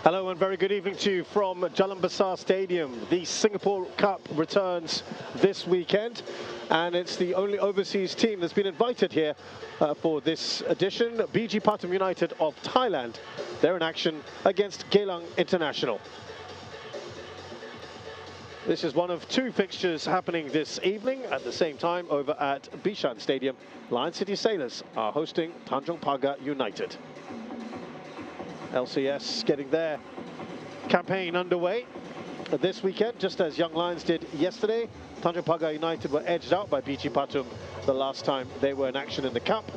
Hello and very good evening to you from Jalan Besar Stadium. The Singapore Cup returns this weekend, and it's the only overseas team that's been invited here for this edition. BG Pathum United of Thailand. They're in action against Geylang International. This is one of two fixtures happening this evening at the same time over at Bishan Stadium. Lion City Sailors are hosting Tanjong Pagar United. LCS getting their campaign underway this weekend, just as Young Lions did yesterday. Tanjong Pagar United were edged out by BG Pathum the last time they were in action in the Cup.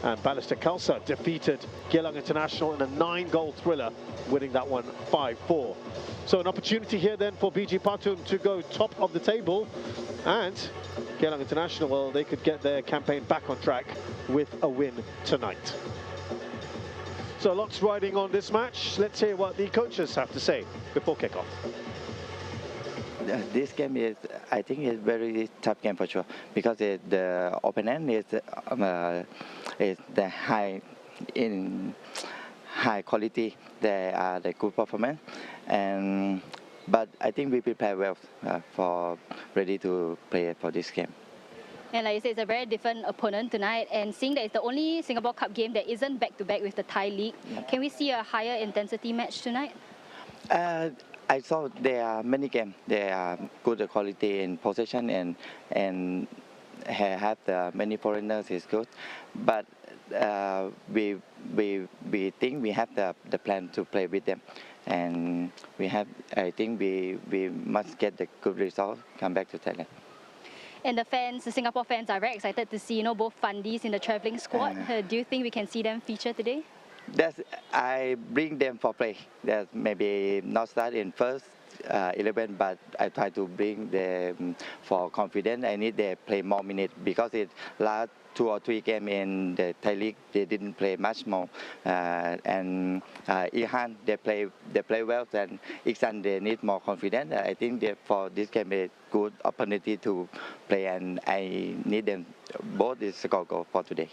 And Ballistic Khalsa defeated Geylang International in a 9-goal thriller, winning that one 5-4. So an opportunity here then for BG Pathum to go top of the table, and Geylang International, well, they could get their campaign back on track with a win tonight. So lots riding on this match. Let's hear what the coaches have to say before kickoff. This game is, I think, is very tough game for sure, because the opponent is the high quality. They are the good performance, but I think we prepare well for ready to play for this game. And like you said, it's a very different opponent tonight, and seeing that it's the only Singapore Cup game that isn't back-to-back with the Thai League, can we see a higher intensity match tonight? I saw there are many games. They are good quality in possession and have many foreigners is good, but we think we have the plan to play with them, and I think we must get the good result, come back to Thailand. And the fans, the Singapore fans, are very excited to see, both fundies in the travelling squad. Do you think we can see them feature today? I bring them for play. That maybe not start in first 11, but I try to bring them for confidence. I need them play more minutes, because it last 2 or 3 games in the Thai League they didn't play much more. And Ihan they play well, and Iksan they need more confidence. I think that for this game a good opportunity to play, and I need them both to score goal for today.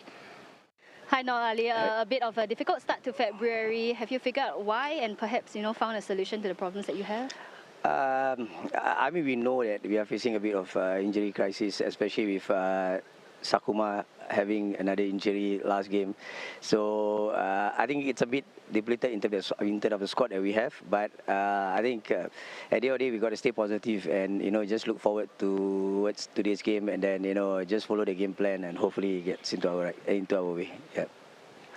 Hi Noor Ali, a bit of a difficult start to February. Have you figured out why, and perhaps found a solution to the problems that you have? I mean, we know that we are facing a bit of injury crisis, especially with Sakuma having another injury last game. So I think it's a bit depleted in terms of the squad that we have. But I think at the end of the day, we got to stay positive and just look forward towards today's game, and then just follow the game plan, and hopefully it gets into our way. Yeah.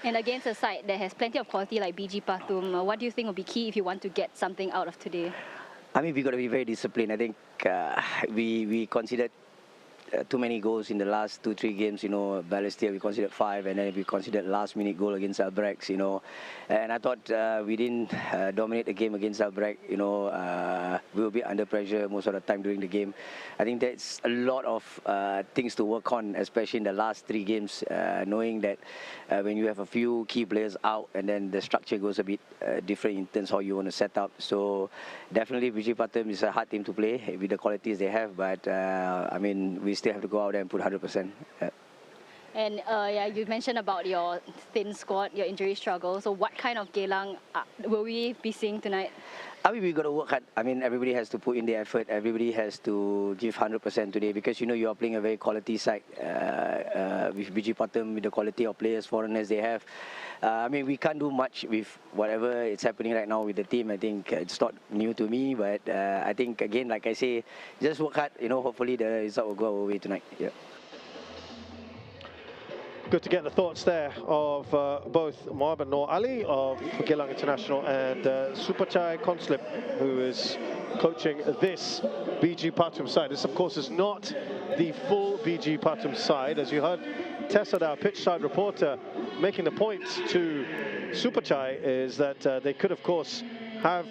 And against a side that has plenty of quality like BG Pathum, what do you think will be key if you want to get something out of today? I mean, we got to be very disciplined. I think we considered too many goals in the last 2-3 games. Balestier we considered 5, and then we considered last-minute goal against Albrecht. And I thought we didn't dominate the game against Albrecht. We will be under pressure most of the time during the game. I think that's a lot of things to work on, especially in the last 3 games. Knowing that when you have a few key players out, and then the structure goes a bit different in terms of how you want to set up. So definitely, BG Pathum is a hard team to play with the qualities they have. But I mean, we still have to go out there and put 100%. Yeah. And yeah, you mentioned about your thin squad, your injury struggle. So what kind of Geylang will we be seeing tonight? I mean, we got to work hard. I mean, everybody has to put in the effort. Everybody has to give 100% today, because you are playing a very quality side with BG Pathum, with the quality of players, foreigners they have. I mean, we can't do much with whatever is happening right now with the team. I think it's not new to me, but I think again, like I say, just work hard. Hopefully the result will go our way tonight. Yeah. Good to get the thoughts there of both Mohamed Noor Ali of Geylang International and Supachai Conslip, who is coaching this BG Pathum side. This, of course, is not the full BG Pathum side. As you heard Tessa, our pitch side reporter, making the point to Supachai is that they could, of course, have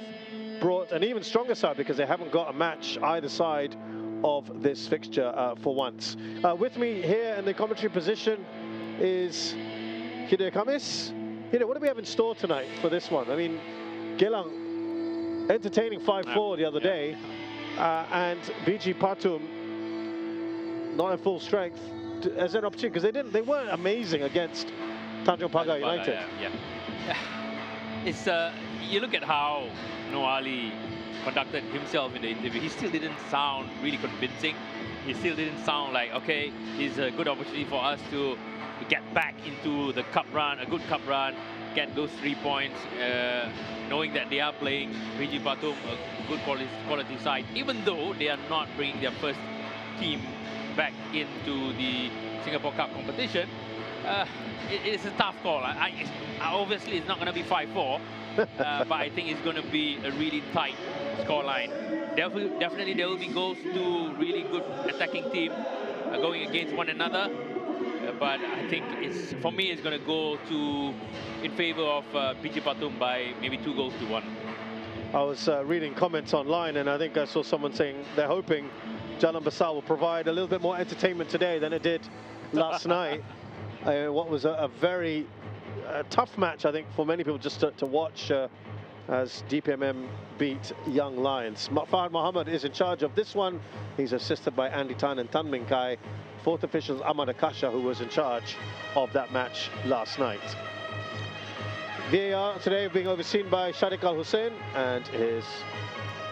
brought an even stronger side because they haven't got a match either side of this fixture for once. With me here in the commentary position is Hideo Kamis. Hideo, what do we have in store tonight for this one? I mean, Geylang entertaining 5-4 the other day, and BG Pathum not at full strength as an opportunity because they weren't amazing against Tanjung Pagar United. It's you look at how Noor Ali conducted himself in the interview. He still didn't sound really convincing. He still didn't sound like, okay, it's a good opportunity for us to get back into the cup run, a good cup run, get those 3 points, knowing that they are playing BG Pathum, a good quality side, even though they are not bringing their first team back into the Singapore Cup competition. It's a tough call. Obviously, it's not going to be 5-4, but I think it's going to be a really tight scoreline. Definitely, there will be goals to really good attacking team going against one another. But I think for me, it's going to go in favor of BG Pathum by maybe 2-1. I was reading comments online, and I think I saw someone saying they're hoping Jalan Besar will provide a little bit more entertainment today than it did last night. What was a very tough match, I think, for many people just to watch as DPMM beat Young Lions. Fahad Mohammed is in charge of this one. He's assisted by Andy Tan and Tan Min Kai. Fourth official is Ahmad Akasha, who was in charge of that match last night. VAR today being overseen by Shadiq Al Hussein, and his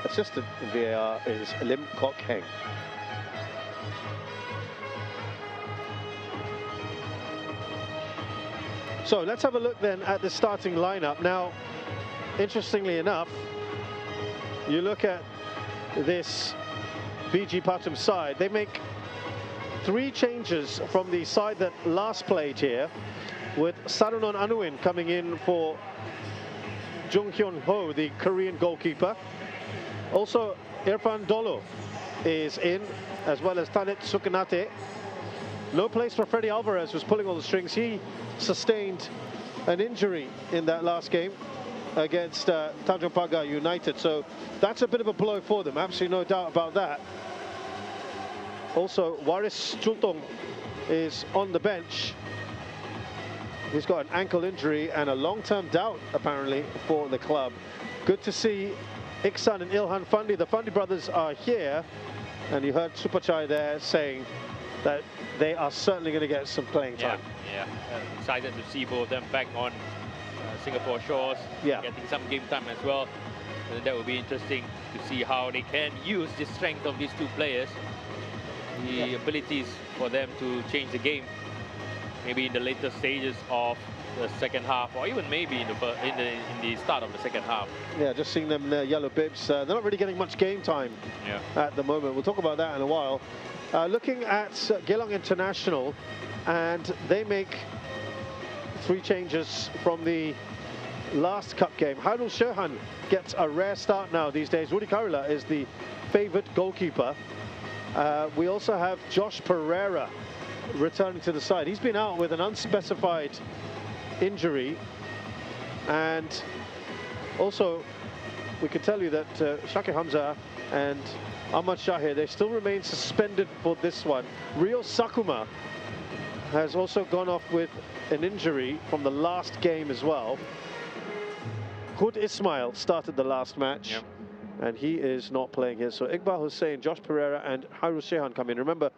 assistant in VAR is Lim Kok Heng. So let's have a look then at the starting lineup. Now, interestingly enough, you look at this BG Pathum side, they make 3 changes from the side that last played here, with Sarunon Anuin coming in for Jung Hyun Ho, the Korean goalkeeper. Also, Irfan Dolo is in, as well as Tanit Sukanate. No place for Freddy Alvarez, who's pulling all the strings. He sustained an injury in that last game against Tanjung Pagar United. So that's a bit of a blow for them, absolutely no doubt about that. Also, Waris Chultong is on the bench. He's got an ankle injury and a long-term doubt, apparently, for the club. Good to see Iksan and Ilhan Fandi. The Fandi brothers are here, and you heard Supachai there saying that they are certainly going to get some playing time. Excited to see both of them back on Singapore shores, getting some game time as well. And that will be interesting to see how they can use the strength of these 2 players, the abilities for them to change the game, maybe in the later stages of the second half, or even maybe in the start of the second half. Yeah, just seeing them in their yellow bibs. They're not really getting much game time at the moment. We'll talk about that in a while. Looking at Geylang International, and they make 3 changes from the last cup game. Hairul Sherhan gets a rare start now these days. Rudi Karula is the favoured goalkeeper. We also have Josh Pereira returning to the side. He's been out with an unspecified injury, and also we can tell you that Shakir Hamza and Ahmad Shahir, they still remain suspended for this one. Rio Sakuma has also gone off with an injury from the last game as well. Hud Ismail started the last match, and he is not playing here. So Iqbal Hussain, Josh Pereira and Hairul Sherhan come in. Remember,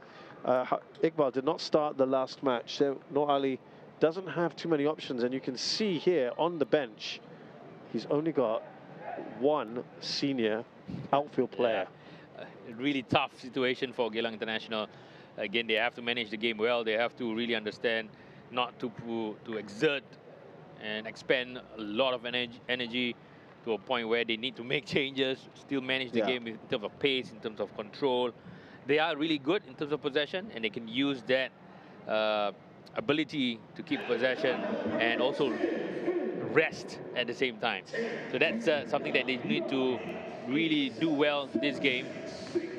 Iqbal did not start the last match, so Noor Ali doesn't have too many options, and you can see here on the bench, he's only got 1 senior outfield player. A really tough situation for Geylang International. Again, they have to manage the game well. They have to really understand not to exert and expend a lot of energy to a point where they need to make changes, still manage the game in terms of pace, in terms of control. They are really good in terms of possession, and they can use that ability to keep possession and also rest at the same time. So that's something that they need to really do well this game.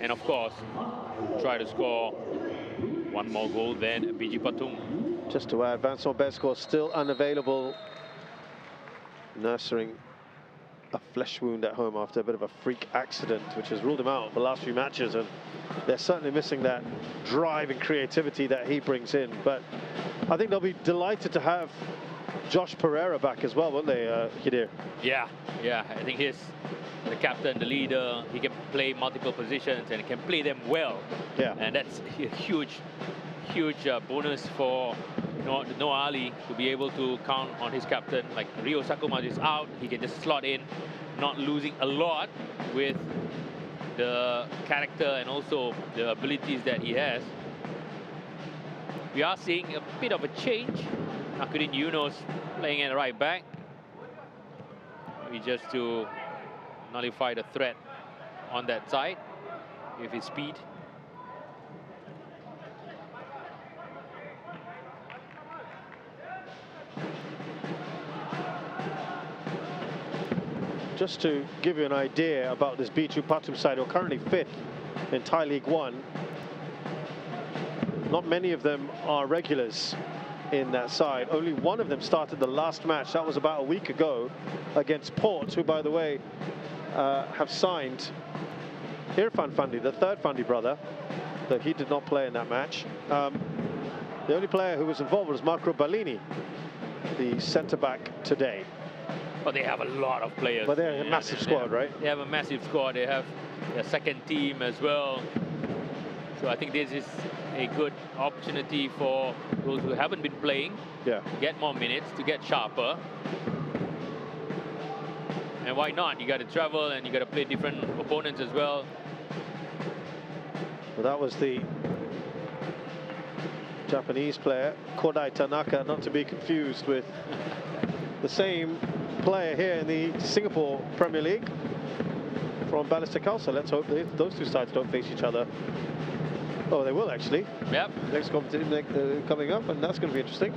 And of course, try to score one more goal than BG Pathum. Just to add, Vincent Bescourt still unavailable, nursing a flesh wound at home after a bit of a freak accident, which has ruled him out of the last few matches, and they're certainly missing that drive and creativity that he brings in. But I think they'll be delighted to have Josh Pereira back as well, won't they, Hidir? Yeah, I think he's the captain, the leader. He can play multiple positions and he can play them well. Yeah. And that's a huge bonus for Noah Ali to be able to count on his captain. Like Rio Sakuma is out, he can just slot in, not losing a lot with the character and also the abilities that he has. We are seeing a bit of a change. Nakuddin Yunus playing at right back. Maybe just to nullify the threat on that side with his speed. Just to give you an idea about this BG Pathum side, who are currently 5th in Thai League 1. Not many of them are regulars in that side. Only one of them started the last match. That was about a week ago against Port, who, by the way, have signed Irfan Fandi, the third Fandi brother, though he did not play in that match. The only player who was involved was Marco Bellini, the centre-back today. But they have a lot of players. But they're a massive squad, right? They have a massive squad. They have their second team as well. So I think this is a good opportunity for those who haven't been playing. Yeah. To get more minutes, to get sharper. And why not? You got to travel and you got to play different opponents as well. Well, that was the Japanese player, Kodai Tanaka, not to be confused with the same player here in the Singapore Premier League from Balestier Khalsa. Let's hope those two sides don't face each other. Oh, they will actually. Yep. Next competition coming up, and that's going to be interesting.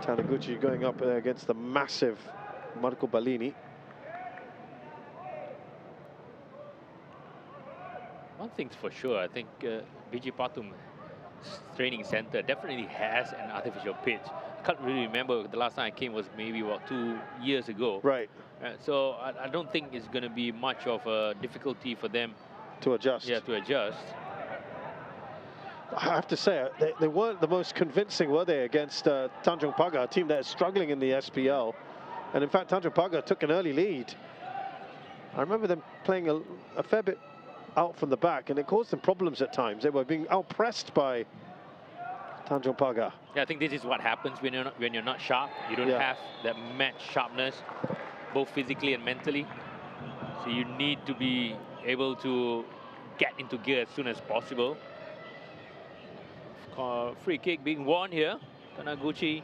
Taniguchi going up against the massive Marco Bellini. One thing's for sure, I think BG Pathum training center definitely has an artificial pitch. I can't really remember, the last time I came was maybe about 2 years ago. Right. So I don't think it's going to be much of a difficulty for them to adjust. Yeah, to adjust. I have to say, they weren't the most convincing, were they, against Tanjung Pagar, a team that is struggling in the SPL. And in fact, Tanjung Pagar took an early lead. I remember them playing a fair bit out from the back, and it caused them problems at times. They were being outpressed by Tanjung Pagar. Yeah, I think this is what happens when you're not sharp. You don't have that match sharpness, both physically and mentally. So you need to be able to get into gear as soon as possible. Free kick being won here. Taniguchi.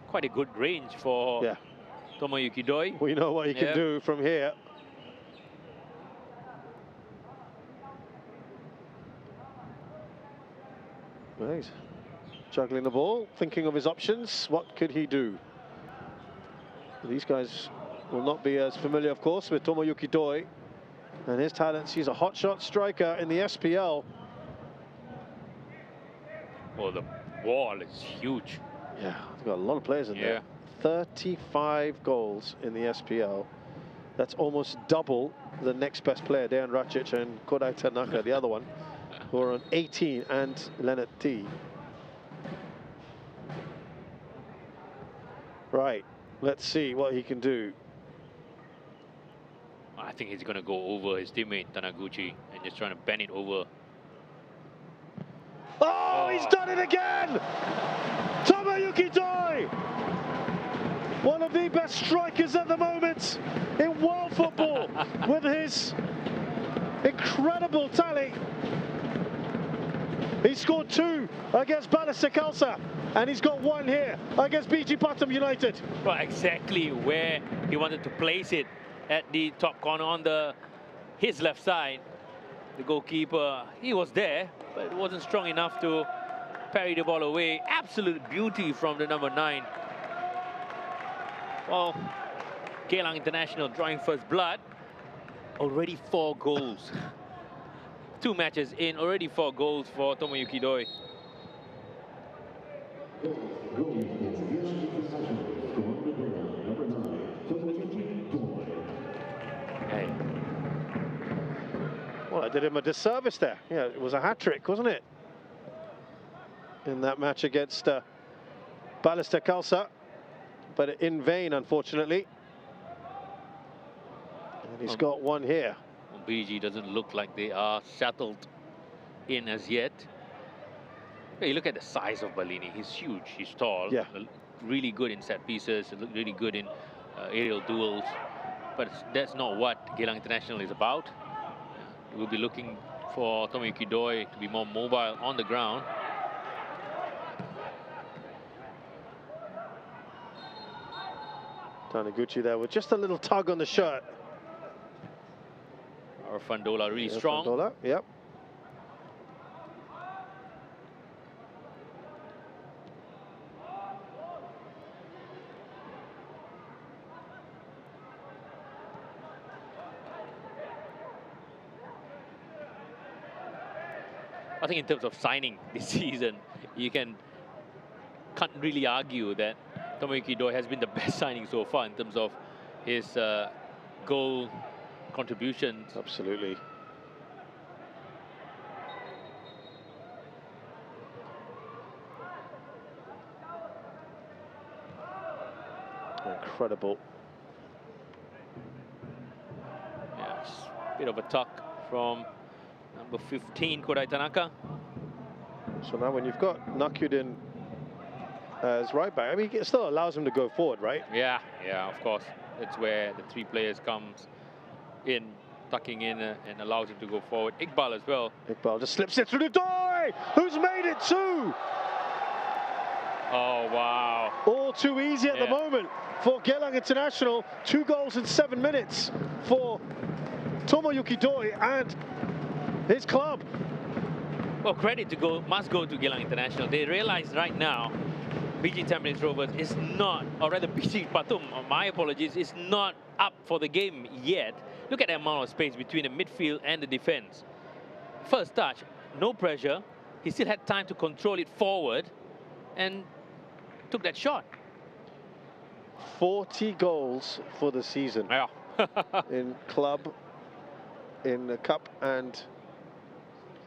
Quite a good range for Tomoyuki Doi. We know what he can do from here. Right. Juggling the ball, thinking of his options. What could he do? These guys will not be as familiar, of course, with Tomoyuki Doi and his talents. He's a hotshot striker in the SPL. Well, the wall is huge. Yeah, they've got a lot of players in there. 35 goals in the SPL. That's almost double the next best player, Dejan Racic and Kodai Tanaka, the other one, who are on 18, and Leonard T. Right, let's see what he can do. I think he's going to go over his teammate Taniguchi and just trying to bend it over. Oh, he's done it again! Tomoyuki Doi! One of the best strikers at the moment in world football with his incredible tally. He scored 2 against Balestier Khalsa, and he's got 1 here against BG Pathum United. Well, exactly where he wanted to place it. at the top corner on his left side. The goalkeeper, he was there, but it wasn't strong enough to parry the ball away. Absolute beauty from the number 9. Well, Geylang International drawing first blood. Already 4 goals. 2 matches in, already 4 goals for Tomoyuki Doi. Hey. Well, I did him a disservice there. Yeah, it was a hat-trick, wasn't it? In that match against Balestier Khalsa, but in vain, unfortunately. And he's got one here. BG doesn't look like they are settled in as yet. Hey, look at the size of Bellini. He's huge, he's tall. Yeah. Really good in set pieces, really good in aerial duels. But that's not what Geylang International is about. We'll be looking for Tomoyuki Doi to be more mobile on the ground. Taniguchi there with just a little tug on the shirt. Fandola really strong. Fandola, yep. I think in terms of signing this season, you can't really argue that Tomoyuki Doi has been the best signing so far in terms of his goal contributions. Absolutely. Incredible. Yes, bit of a tuck from number 15, Kodai Tanaka. So now when you've got Nakudin as right back, I mean, it still allows him to go forward, right? Yeah, of course. That's where the 3 players comes in, tucking in and allows him to go forward. Iqbal as well. Iqbal just slips it through the door. Who's made it too? Oh, wow. All too easy at the moment for Geylang International. 2 goals in 7 minutes for Tomoyuki Doi and his club. Well, credit must go to Geylang International. They realize right now BG Tampines Rovers is not, or rather BG Pathum, my apologies, is not up for the game yet. Look at the amount of space between the midfield and the defense. First touch, no pressure. He still had time to control it forward and took that shot. 40 goals for the season. Yeah. In club, in the cup and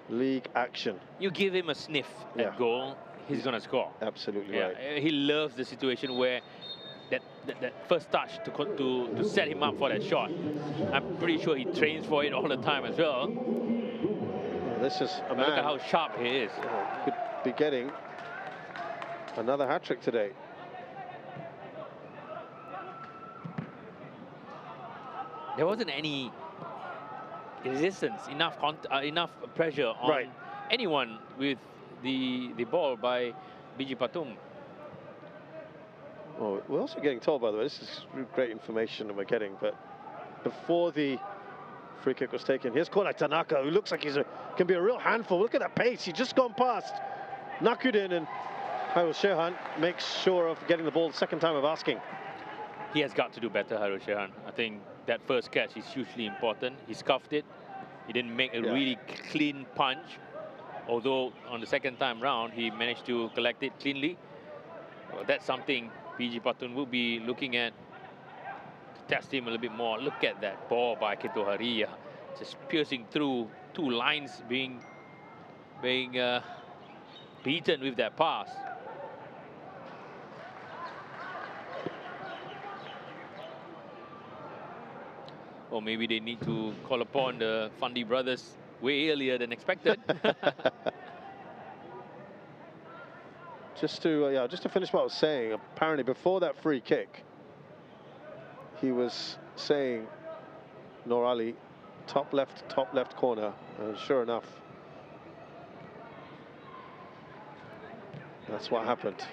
league action. You give him a sniff at goal, he's going to score. Absolutely right. He loves the situation where that first touch to set him up for that shot. I'm pretty sure he trains for it all the time as well. This is a man. Look at how sharp he is. Could be getting another hat-trick today. There wasn't any resistance, enough pressure on anyone with the ball by BG Pathum. Oh, we're also getting told, by the way, this is great information that we're getting, but before the free kick was taken, here's Kodai Tanaka, who looks like can be a real handful. Look at that pace. He's just gone past Nakudin, and Hairul Shehan makes sure of getting the ball the second time of asking. He has got to do better, Hairul Shehan. I think that first catch is hugely important. He scuffed it. He didn't make a really clean punch. Although on the second time round, he managed to collect it cleanly. Well, that's something BG Pathum will be looking at to test him a little bit more. Look at that ball by Keto Haria. Just piercing through 2 lines, being beaten with that pass. Or maybe they need to call upon the Fandi brothers way earlier than expected. Just to finish what I was saying, apparently before that free kick, he was saying, Noor Ali, top left corner, and sure enough, that's what happened.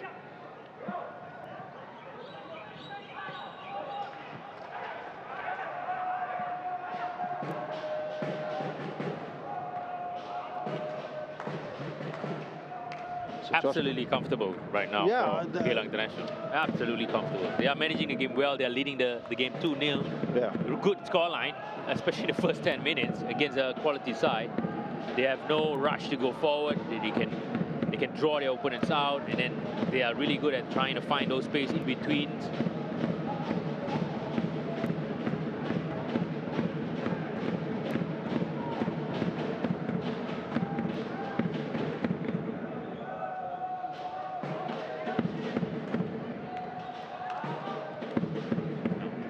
So Josh, absolutely comfortable right now for Geylang International. Absolutely comfortable. They are managing the game well. They are leading the game 2-0. yeah. Good scoreline, especially the first 10 minutes against a quality side. They have no rush to go forward. They can draw their opponents out, and then they are really good at trying to find those space in between.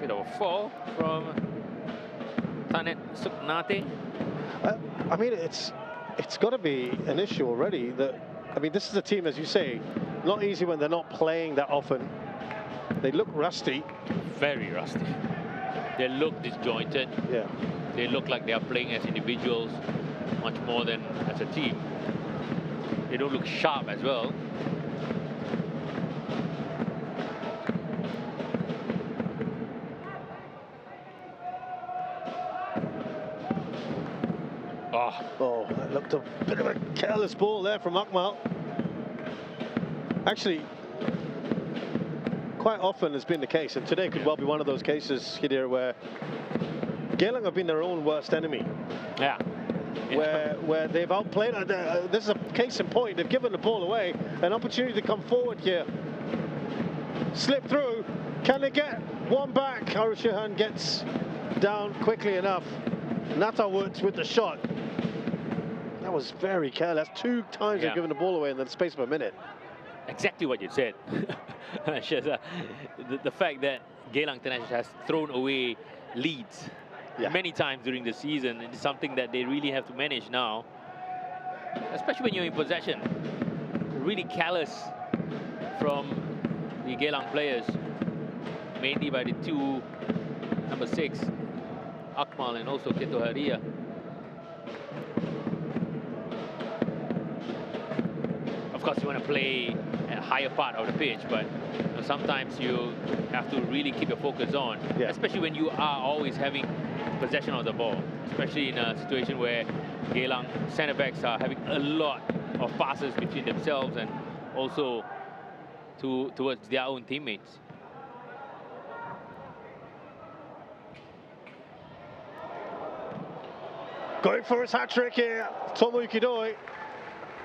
Bit of a fall from Tanet Suknate. I mean, it's got to be an issue already. I mean, this is a team, as you say, not easy when they're not playing that often. They look rusty. Very rusty. They look disjointed. Yeah. They look like they are playing as individuals much more than as a team. They don't look sharp as well. Oh, that looked a bit of a careless ball there from Akmal. Actually, quite often has been the case, and today could well be one of those cases, Khidir, where Geylang have been their own worst enemy. Yeah. Where they've outplayed. This is a case in point. They've given the ball away. An opportunity to come forward here. Slip through. Can they get one back? Arushihan gets down quickly enough. Natawut with the shot. That was very careless. 2 times they've given the ball away in the space of a minute. Exactly what you said. Sheza, the fact that Geylang International has thrown away leads many times during the season, it's something that they really have to manage now, especially when you're in possession. Really callous from the Geylang players, mainly by the two, number 6, Akmal, and also Keto Haria. Of course, you want to play at a higher part of the pitch, but sometimes you have to really keep your focus on, especially when you are always having possession of the ball, especially in a situation where Geylang centre-backs are having a lot of passes between themselves and also towards their own teammates. Going for his hat-trick here, Tomoyuki Doi.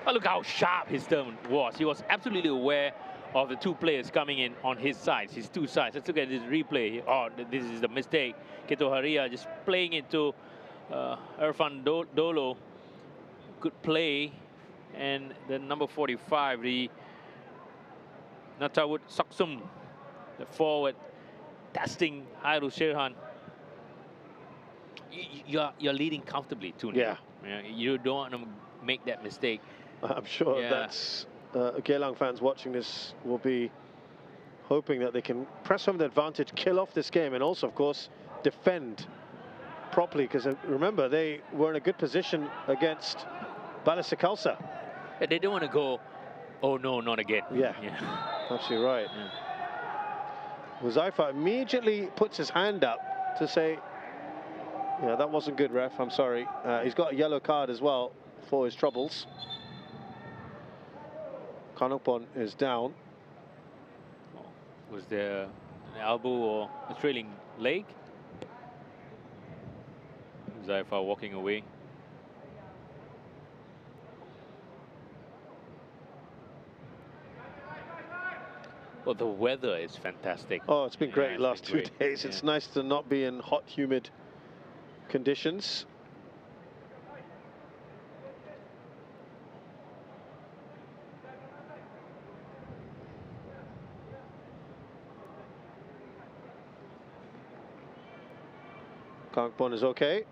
But look how sharp his turn was. He was absolutely aware of the 2 players coming in on his sides, his 2 sides. Let's look at this replay. Oh, this is the mistake. Keto Haria just playing it to Irfan Dolo. Good play. And the number 45, the Natawut Saksum, the forward, testing Hairul Sherhan. You're leading comfortably, too. Yeah. You don't want to make that mistake. I'm sure that's Geylang fans watching this will be hoping that they can press home the advantage, kill off this game, and also, of course, defend properly. Because remember, they were in a good position against Balisa Khalsa. They don't want to go, oh no, not again. Yeah. Absolutely right. Huzaifa immediately puts his hand up to say, yeah, that wasn't good, ref, I'm sorry. He's got a yellow card as well for his troubles. Kanokpon is down. Was there an elbow or a trailing leg? Zaifa walking away. Well, the weather is fantastic. Oh, it's been great the last 2 great. days. It's nice to not be in hot, humid conditions. Kanokpon is okay.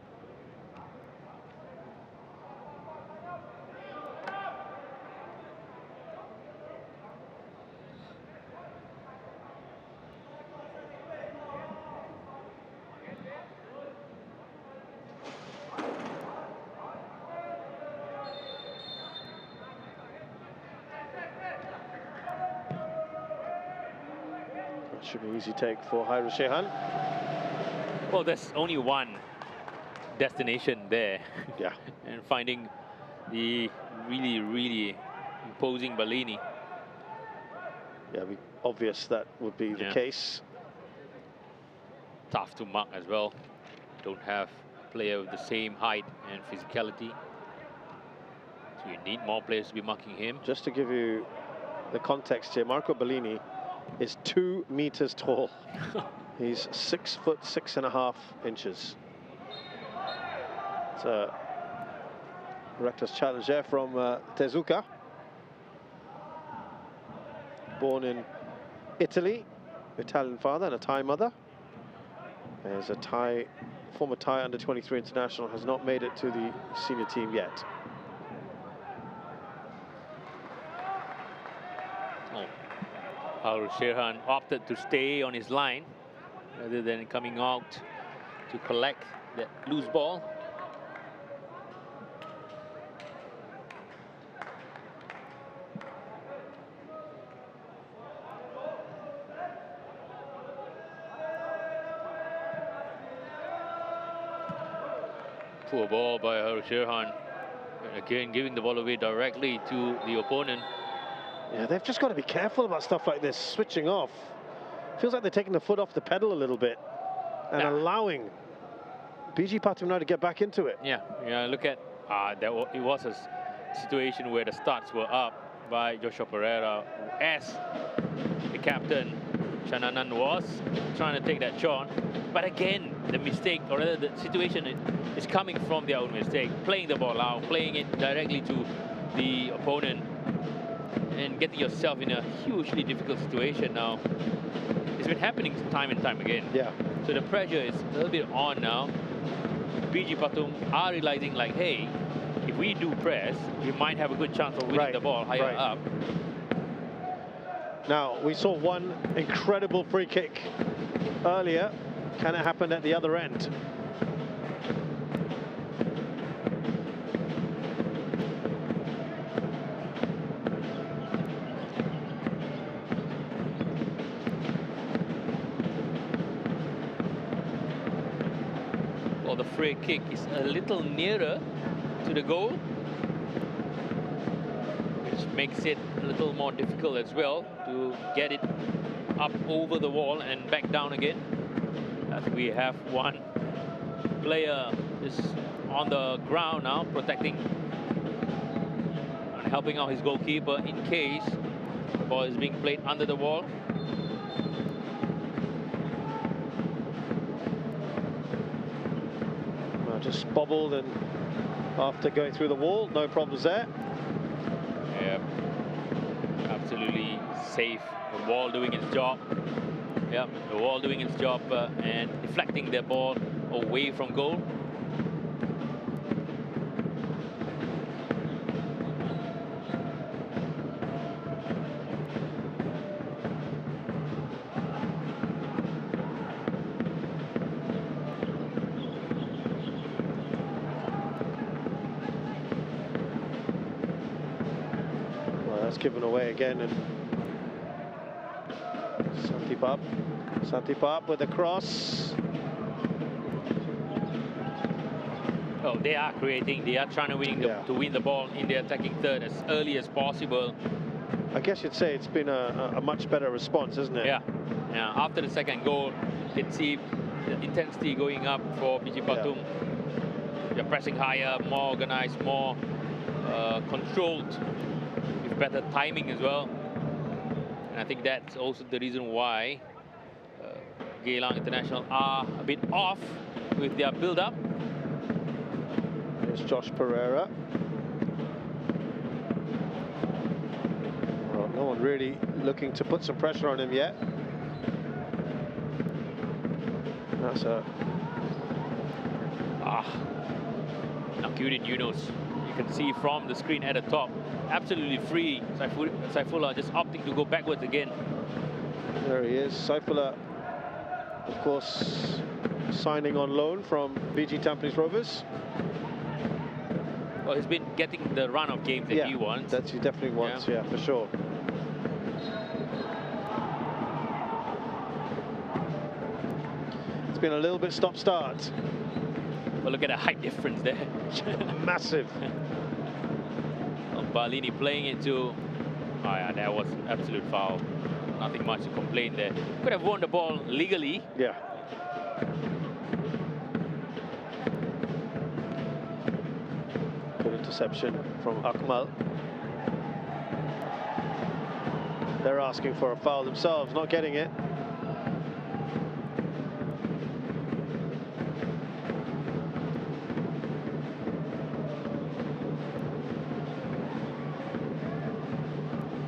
That should be an easy take for Hairul Sherhan. Well, there's only one destination there. Yeah. And finding the really imposing Bellini. Yeah, obvious that would be the case. Tough to mark as well. Don't have a player with the same height and physicality. So you need more players to be marking him. Just to give you the context here, Marco Bellini is 2 meters tall. He's 6 foot 6.5 inches. It's a reckless challenge there from Tezuka. Born in Italy, Italian father and a Thai mother. As a former Thai under-23 international, has not made it to the senior team yet. Sherhan opted to stay on his line rather than coming out to collect that loose ball. Poor ball by Sherhan. Again, giving the ball away directly to the opponent. Yeah, they've just got to be careful about stuff like this, switching off. Feels like they're taking the foot off the pedal a little bit and allowing BG Pathum now to get back into it. Yeah, look at it was a situation where the starts were up by Joshua Pereira, as the captain Chananan was trying to take that shot. But again, the mistake, or rather the situation is coming from their own mistake. Playing the ball out, playing it directly to the opponent, and getting yourself in a hugely difficult situation now. It's been happening time and time again. Yeah. So the pressure is a little bit on now. BG Pathum are realizing, like, hey, if we do press, we might have a good chance of winning the ball higher up. Now, we saw one incredible free kick earlier. Can it happen at the other end? Well, the free kick is a little nearer to the goal, which makes it a little more difficult as well to get it up over the wall and back down again. As we have one player is on the ground now, protecting and helping out his goalkeeper in case the ball is being played under the wall. Just bobbled, and after going through the wall, no problems there. Yeah, absolutely safe. The wall doing its job. Yeah, the wall doing its job and deflecting the ball away from goal. Given away again, and Santipap with a cross. Oh, they are creating, they are trying to win the ball in the attacking third as early as possible. I guess you'd say it's been a much better response, isn't it? Yeah. After the second goal, you can see the intensity going up for BG Pathum. They're pressing higher, more organized, more controlled, better timing as well. And I think that's also the reason why Geylang International are a bit off with their build-up. Here's Josh Pereira. Well, no one really looking to put some pressure on him yet. That's a... Nakuddin Yunus. You can see from the screen at the top, absolutely free. Saifullah just opting to go backwards again. There he is. Saifullah, of course, signing on loan from BG Tampines Rovers. Well, he's been getting the run of games that he wants. That he definitely wants, yeah, for sure. It's been a little bit stop-start. Well, look at the height difference there. Massive. Well, Balini playing it to... Oh yeah, that was absolute foul. Nothing much to complain there. Could have won the ball legally. Yeah. Good interception from Akmal. They're asking for a foul themselves, not getting it.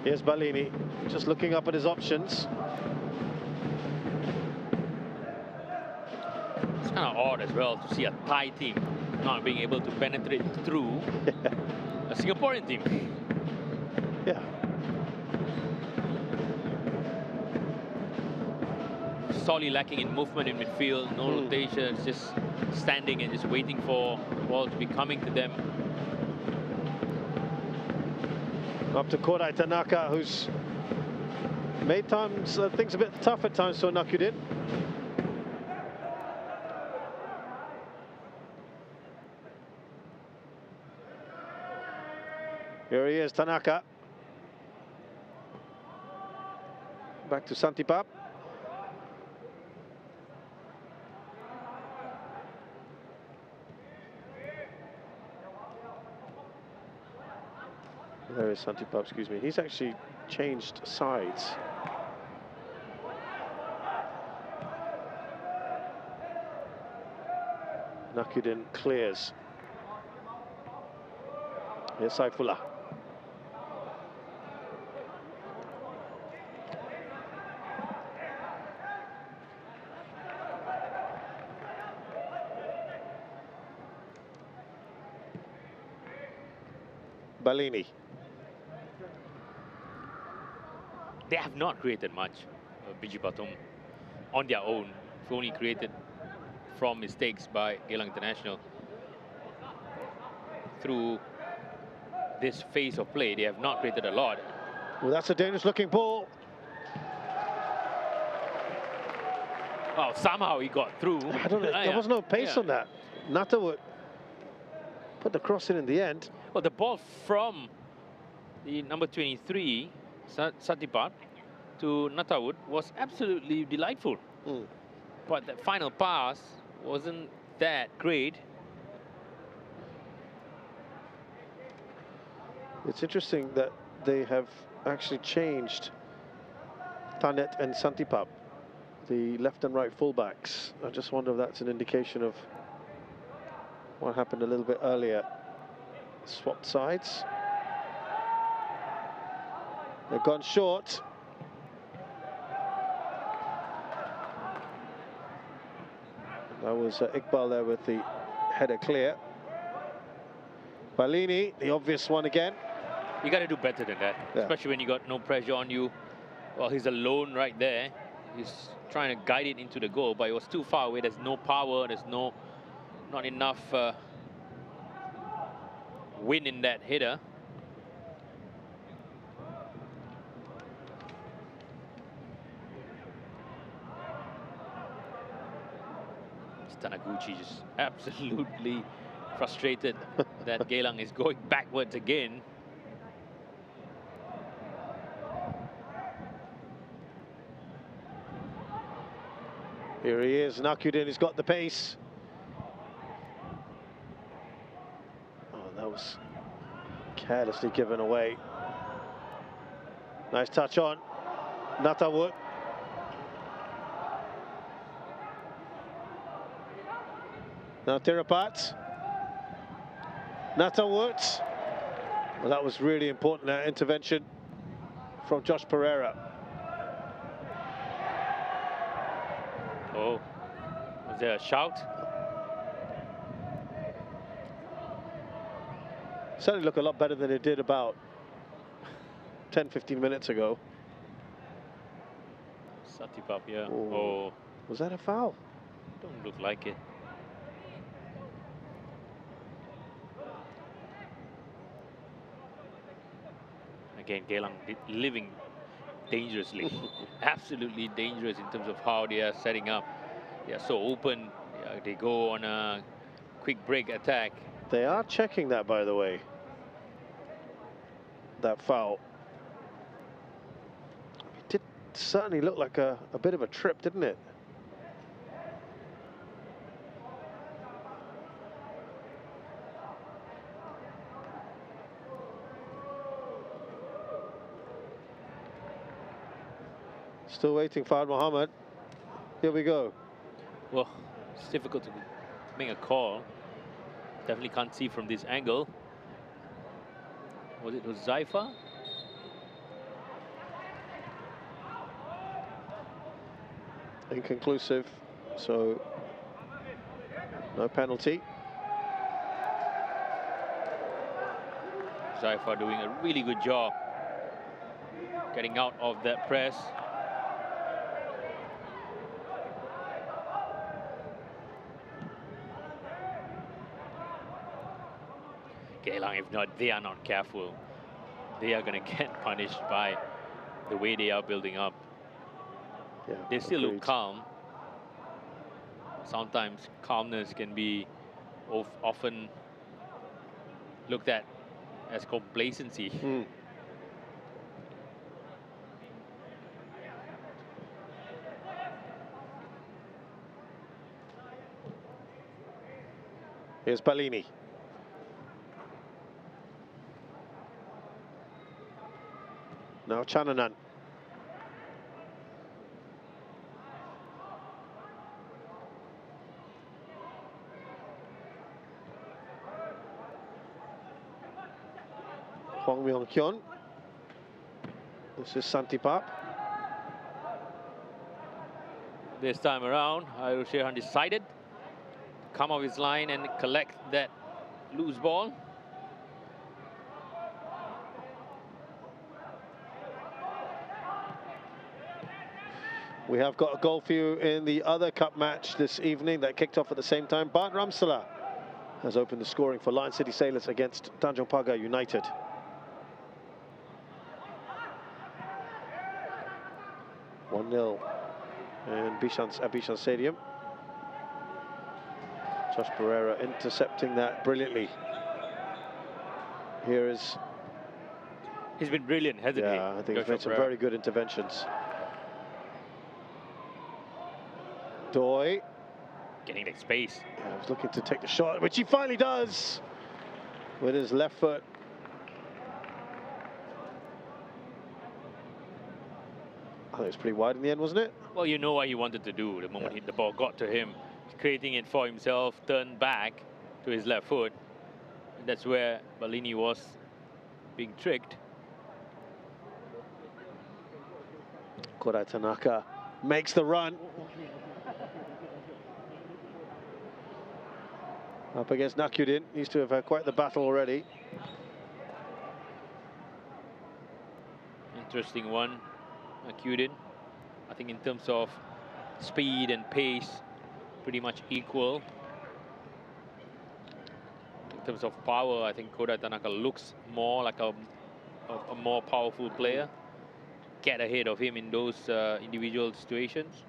Here's Balini, just looking up at his options. It's kind of odd as well to see a Thai team not being able to penetrate through a Singaporean team. Yeah. Sorely lacking in movement in midfield, no rotations, just standing and just waiting for the ball to be coming to them. Up to Korai Tanaka, who's made things a bit tough at times for Nakudin. Here he is, Tanaka. Back to Santipap. There is Santipap, excuse me. He's actually changed sides. Nakudin clears. Here's Saifullah. Balini. They have not created much, Biji Pathum, on their own. It's only created from mistakes by Geylang International. Through this phase of play, they have not created a lot. Well, that's a dangerous looking ball. Oh, somehow he got through. I don't know, there was no pace on that. Nata would put the cross in the end. Well, the ball from the number 23, Satipat, to Natawood was absolutely delightful. But the final pass wasn't that great. It's interesting that they have actually changed Tanet and Santipap, the left and right fullbacks. I just wonder if that's an indication of what happened a little bit earlier. Swapped sides. They've gone short. That was Iqbal there with the header clear. Balini, the obvious one again. You got to do better than that, especially when you got no pressure on you. Well, he's alone right there. He's trying to guide it into the goal, but it was too far away. There's no power. There's not enough win in that header. Tanaguchi just absolutely frustrated that Geylang is going backwards again. Here he is, Nakudin, he's got the pace. Oh, that was carelessly given away. Nice touch on Natawood. Now Tirapat. Natawood. Well, that was really important, that intervention from Josh Pereira. Oh, was there a shout? Certainly look a lot better than it did about 10-15 minutes ago. Satipap, yeah. Oh. Was that a foul? Don't look like it. Again, Geylang living dangerously. Absolutely dangerous in terms of how they are setting up. They are so open. They go on a quick break attack. They are checking that, by the way. that foul. It did certainly look like a bit of a trip, didn't it? Still waiting for Mohammed. Here we go. Well, it's difficult to make a call. Definitely can't see from this angle. Was it Huzaifa? Inconclusive, so no penalty. Huzaifa doing a really good job getting out of that press. Geylang, if not, they are not careful, they are going to get punished by the way they are building up. Yeah, they still look agreed. calm. Sometimes calmness can be often looked at as complacency. Here's Bellini. Now Chananan. Hwang Myong-kyun. This is Santipap. This time around, Hairul Shehan decided to come off his line and collect that loose ball. We have got a goal for you in the other cup match this evening that kicked off at the same time. Bart Ramsala has opened the scoring for Lion City Sailors against Tanjung Pagar United. (1-0) in Bishan Stadium. Josh Pereira intercepting that brilliantly. Here is... He's been brilliant, hasn't he? Yeah, I think he's Joshua made some Pereira. very good interventions. Doi. Getting that space. Yeah, he's looking to take the shot, which he finally does with his left foot. I think it was pretty wide in the end, wasn't it? Well, you know what he wanted to do the moment the ball got to him. He's creating it for himself, turned back to his left foot. And that's where Bellini was being tricked. Kodai Tanaka makes the run. Up against Nakyudin. Used to have had quite the battle already. Interesting one, Kyudin. I think in terms of speed and pace, pretty much equal. In terms of power, I think Kodai Tanaka looks more like a more powerful player. Get ahead of him in those individual situations.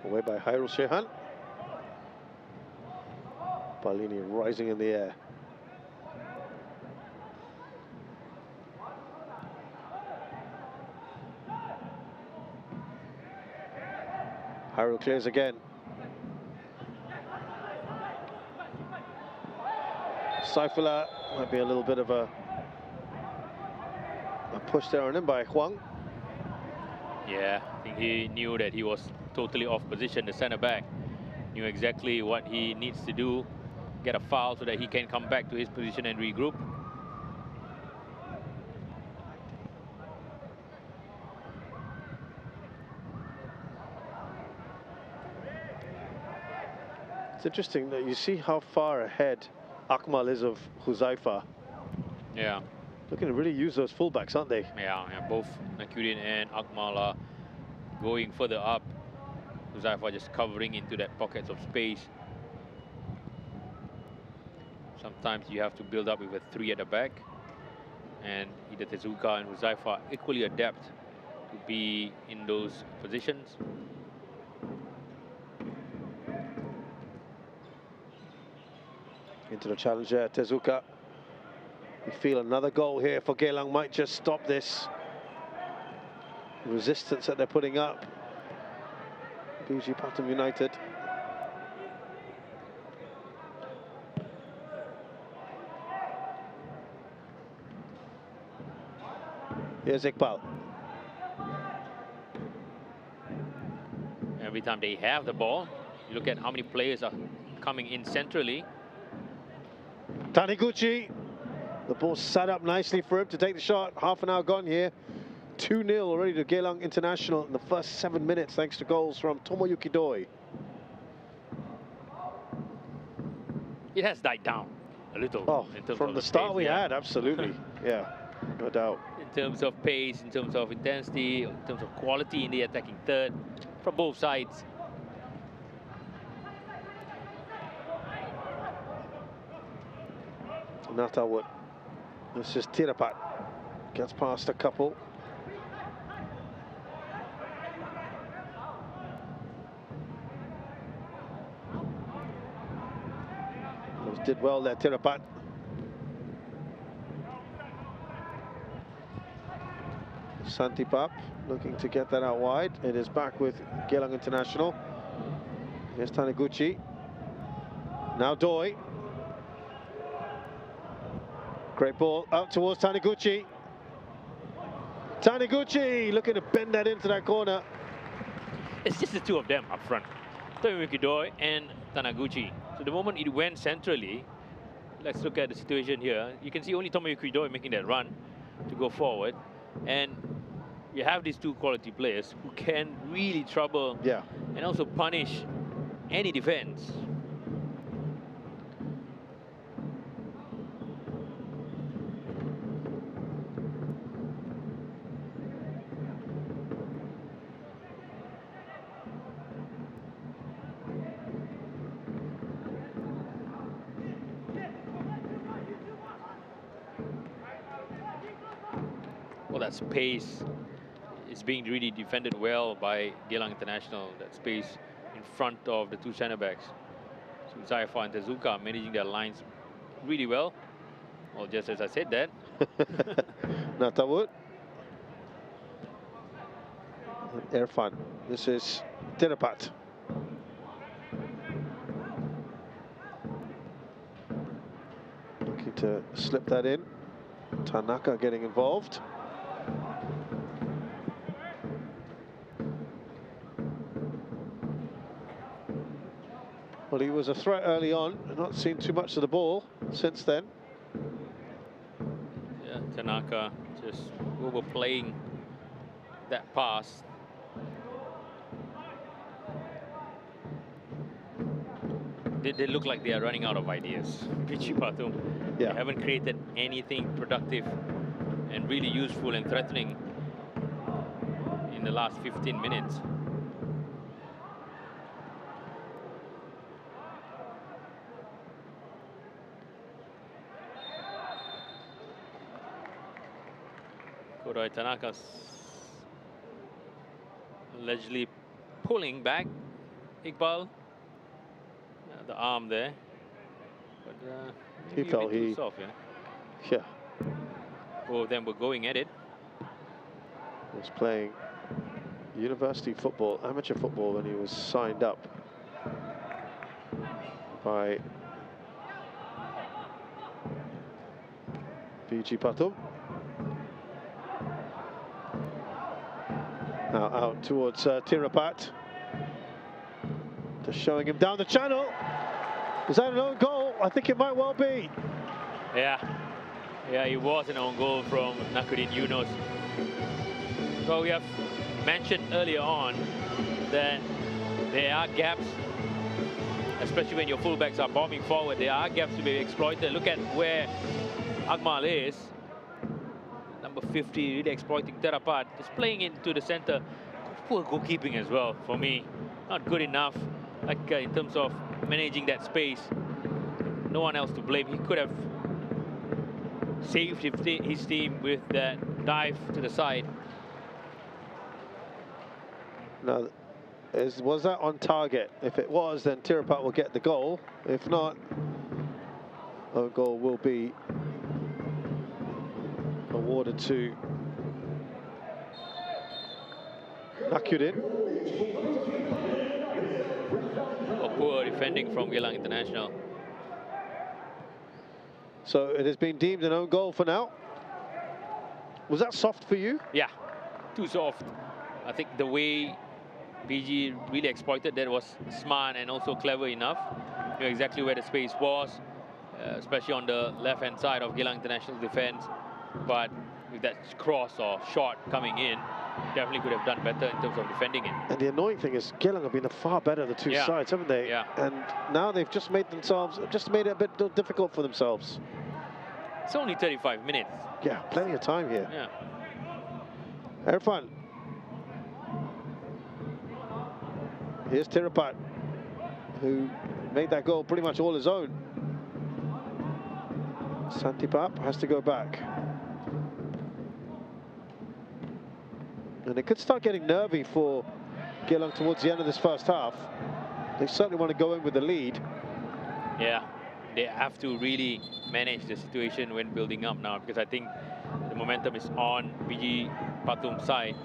Away by Hairul Shehan. Bellini rising in the air. Hairul clears again. Saifullah might be a little bit of a push there on him by Hwang. Yeah, I think he knew that he was totally off position. The centre back knew exactly what he needs to do, get a foul so that he can come back to his position and regroup. It's interesting that you see how far ahead Akmal is of Huzaifa. Yeah. Looking to really use those fullbacks, aren't they? Yeah, both Nakyudin and Akmal are going further up. Huzaifa just covering into that pockets of space. Sometimes you have to build up with a 3 at the back. And either Tezuka and Huzaifa are equally adept to be in those positions. Into the challenger, Tezuka. We feel another goal here for Geylang might just stop this resistance that they're putting up. BG Pathum United. Here's Iqbal. Every time they have the ball, you look at how many players are coming in centrally. Taniguchi. The ball set up nicely for him to take the shot. Half an hour gone here. 2-0 already to Geylang International in the first 7 minutes, thanks to goals from Tomoyuki Doi. It has died down a little. Oh, in terms from of the start pace, we yeah. had, absolutely. Yeah, no doubt. In terms of pace, in terms of intensity, in terms of quality in the attacking third, from both sides. Natawood. This is Tirapat. Gets past a couple. Did well there, Tirapat. Santipap looking to get that out wide. It is back with Geylang International. Here's Taniguchi. Now Doi. Great ball out towards Taniguchi. Taniguchi looking to bend that into that corner. It's just the two of them up front, Tomoyuki Doi and Taniguchi. So the moment it went centrally, let's look at the situation here. You can see only Tomoyuki Doi making that run to go forward. And you have these two quality players who can really trouble and also punish any defense. Well, that space is being really defended well by Geylang International. That space in front of the two centre backs. So Zaifa and Tezuka managing their lines really well. Well, just as I said that. Natawood. Irfan. This is Tirapat. Looking to slip that in. Tanaka getting involved. Well, he was a threat early on. Not seen too much of the ball since then. Yeah, Tanaka just overplaying that pass. They look like they are running out of ideas. Pichi Pathum. They haven't created anything productive and really useful and threatening in the last 15 minutes. Kodai Tanaka's allegedly pulling back Iqbal. The arm there. But he felt he... soft, yeah. Both of them were going at it. He was playing university football, amateur football, when he was signed up by BG Pathum. Now out towards Tirapat. Just showing him down the channel. Is that an own goal? I think it might well be. Yeah, it was an own goal from Nakuddin Yunus. So we have mentioned earlier on that there are gaps, especially when your fullbacks are bombing forward. There are gaps to be exploited. Look at where Akmal is. Number 50 really exploiting Terapat. Just playing into the center. Poor goalkeeping as well for me. Not good enough. Like in terms of managing that space, no one else to blame. He could have saved his team with that dive to the side. Now, was that on target? If it was, then Tirapat will get the goal. If not, Own goal will be awarded to Nakudin. Poor defending from Geylang International. So it has been deemed an own goal for now. Was that soft for you? Yeah, too soft. I think the way PG really exploited that was smart and also clever enough. Knew exactly where the space was, especially on the left-hand side of Geylang International defense. But with that cross or shot coming in, definitely could have done better in terms of defending it. And the annoying thing is Geylang have been far better the two sides, haven't they? Yeah. And now they've just made it a bit difficult for themselves. It's only 35 minutes. Yeah, plenty of time here. Yeah. Irfan. Here's Tirapat, who made that goal pretty much all his own. Santipap has to go back. And it could start getting nervy for Geylang towards the end of this first half. They certainly want to go in with the lead. Yeah, they have to really manage the situation when building up now, because I think the momentum is on PG Pathum's side.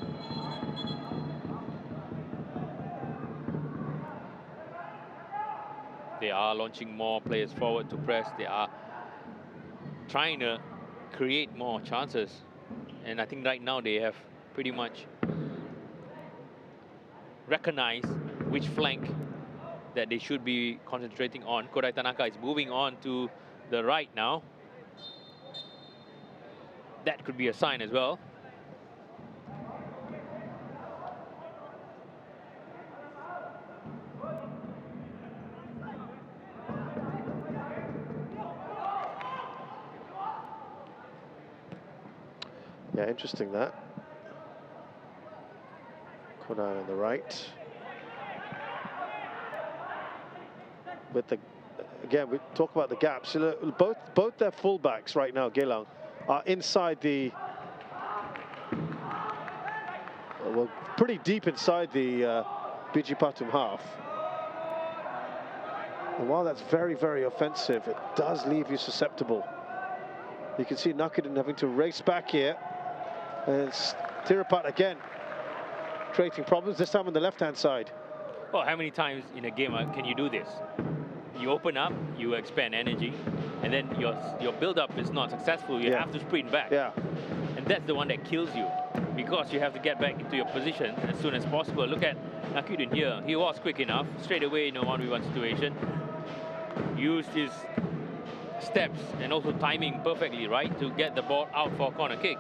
They are launching more players forward to press. They are trying to create more chances. And I think right now they have pretty much recognized which flank that they should be concentrating on. Kodai Tanaka is moving on to the right now. That could be a sign as well. Yeah, interesting that. Kodai on the right. With the, again, we talk about the gaps. You know, both their fullbacks right now, Geylang, are inside the, well, pretty deep inside the BG Pathum half. And while that's very, very offensive, it does leave you susceptible. You can see Nakudin having to race back here. And it's Tirapat again, creating problems, this time on the left-hand side. Well, how many times in a game can you do this? You open up, you expend energy, and then your build-up is not successful. You have to sprint back. Yeah. And that's the one that kills you, because you have to get back into your position as soon as possible. Look at Nakudin here. He was quick enough, straight away in a 1v1 situation. Used his steps and also timing perfectly, right, to get the ball out for a corner kick.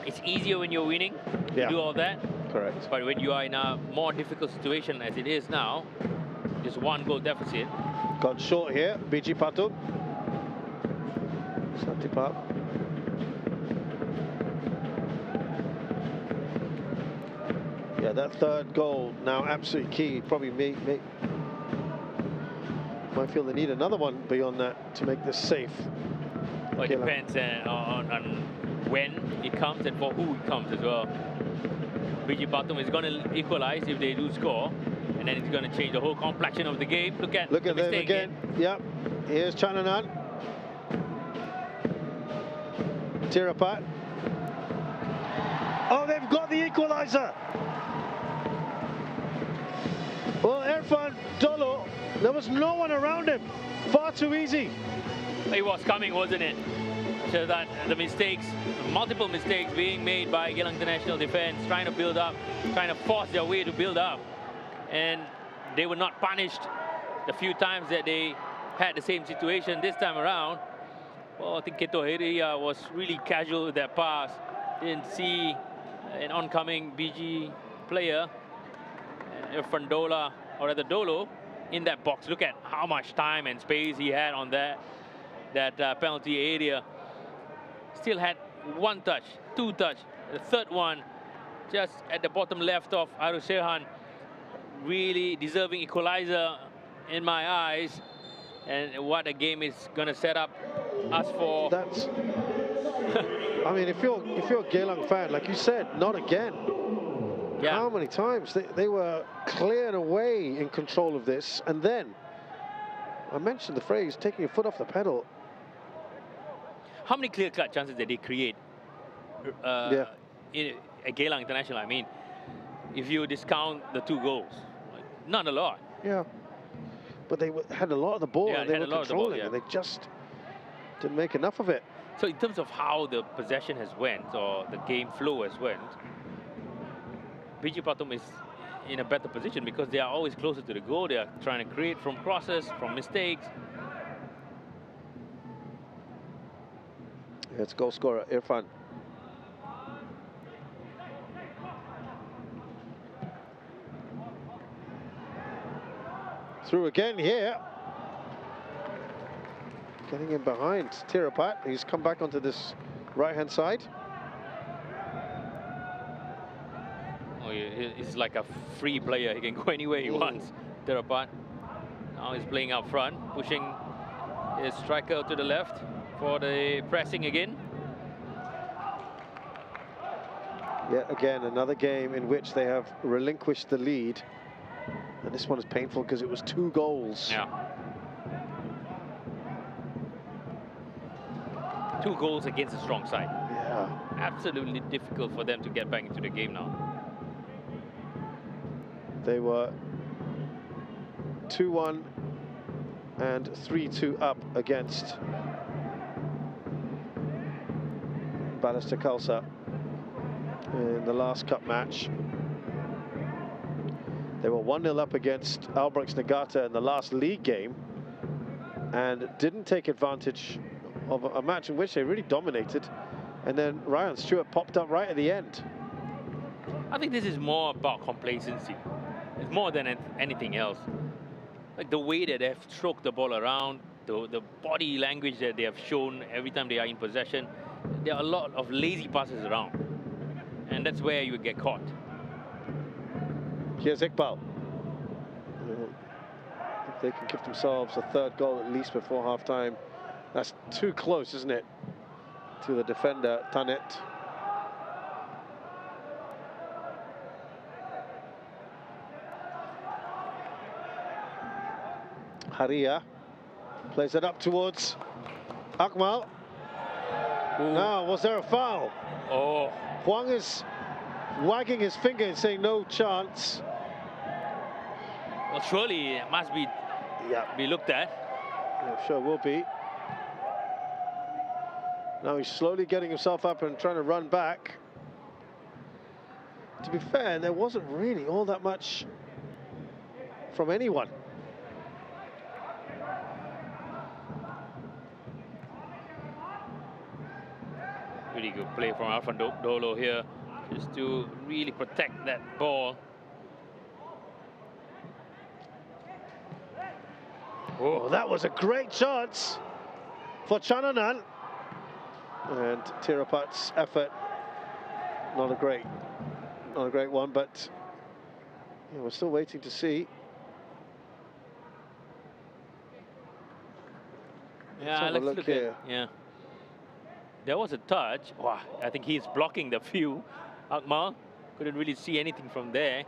It's easier when you're winning to do all that. Correct. But when you are in a more difficult situation as it is now, just one goal deficit. Got short here, BG Pathum. Santipap. Yeah, that third goal now absolutely key. Probably might feel they need another one beyond that to make this safe. Well, it depends on when it comes and for who it comes as well. BG Pathum is going to equalize if they do score, and then it's going to change the whole complexion of the game. Look at them again. Yep. Here's Chananan. Tirapat. Oh, they've got the equalizer. Well, Irfan Dolo, there was no one around him. Far too easy. It was coming, wasn't it? So that the mistakes, multiple mistakes being made by Geylang International defense, trying to build up, trying to force their way to build up. And they were not punished the few times that they had the same situation this time around. Well, I think Keto Heria was really casual with that pass. Didn't see an oncoming BG player, Irfan Dola, or rather Dolo, in that box. Look at how much time and space he had on that penalty area. Still had one touch, two touch, the third one just at the bottom left of Arus Sehan. Really deserving equalizer in my eyes. And what a game is going to set up us for. That's, I mean, if you're a Geylang fan, like you said, not again. Yeah. How many times they were clear and away in control of this, and then I mentioned the phrase taking your foot off the pedal. How many clear-cut chances did they create Yeah. at Geylang International? I mean, if you discount the 2 goals, not a lot. Yeah. But they had a lot of the ball, Yeah, and they had were a lot of the ball, controlling, yeah. and they just didn't make enough of it. So in terms of how the possession has went, or the game flow has went, BG Pathum is in a better position because they are always closer to the goal. They are trying to create from crosses, from mistakes. Yeah, it's goal scorer Irfan. Through again here. Getting in behind Tirapat. He's come back onto this right-hand side. Oh, he's like a free player. He can go anywhere he wants. Tirapat. Now he's playing up front, pushing his striker to the left for the pressing again. Yet again, another game in which they have relinquished the lead. And this one is painful because it was 2 goals. Yeah. 2 goals against a strong side. Yeah. Absolutely difficult for them to get back into the game now. They were 2-1 and 3-2 up against Balestier Khalsa in the last cup match. They were 1-0 up against Albrechts Nagata in the last league game and didn't take advantage of a match in which they really dominated. And then Ryan Stewart popped up right at the end. I think this is more about complacency. It's more than anything else. Like the way that they've stroked the ball around, the body language that they have shown every time they are in possession. There are a lot of lazy passes around. And that's where you get caught. Here's Iqbal. If they can give themselves a 3rd goal at least before half-time. That's too close, isn't it, to the defender, Tanet. Haria plays it up towards Akmal. Ooh. Now, was there a foul? Oh. Huang is wagging his finger and saying no chance. Well, surely it must be looked at. I'm sure will be. Now he's slowly getting himself up and trying to run back. To be fair, there wasn't really all that much from anyone. Really good play from Alfan Dolo here, just to really protect that ball. Oh, that was a great chance for Chananan. And Tirapat's effort, not a great one, but yeah, we're still waiting to see. Yeah, let's look here. Yeah, there was a touch. Wow, I think he's blocking the view. Akmal couldn't really see anything from there.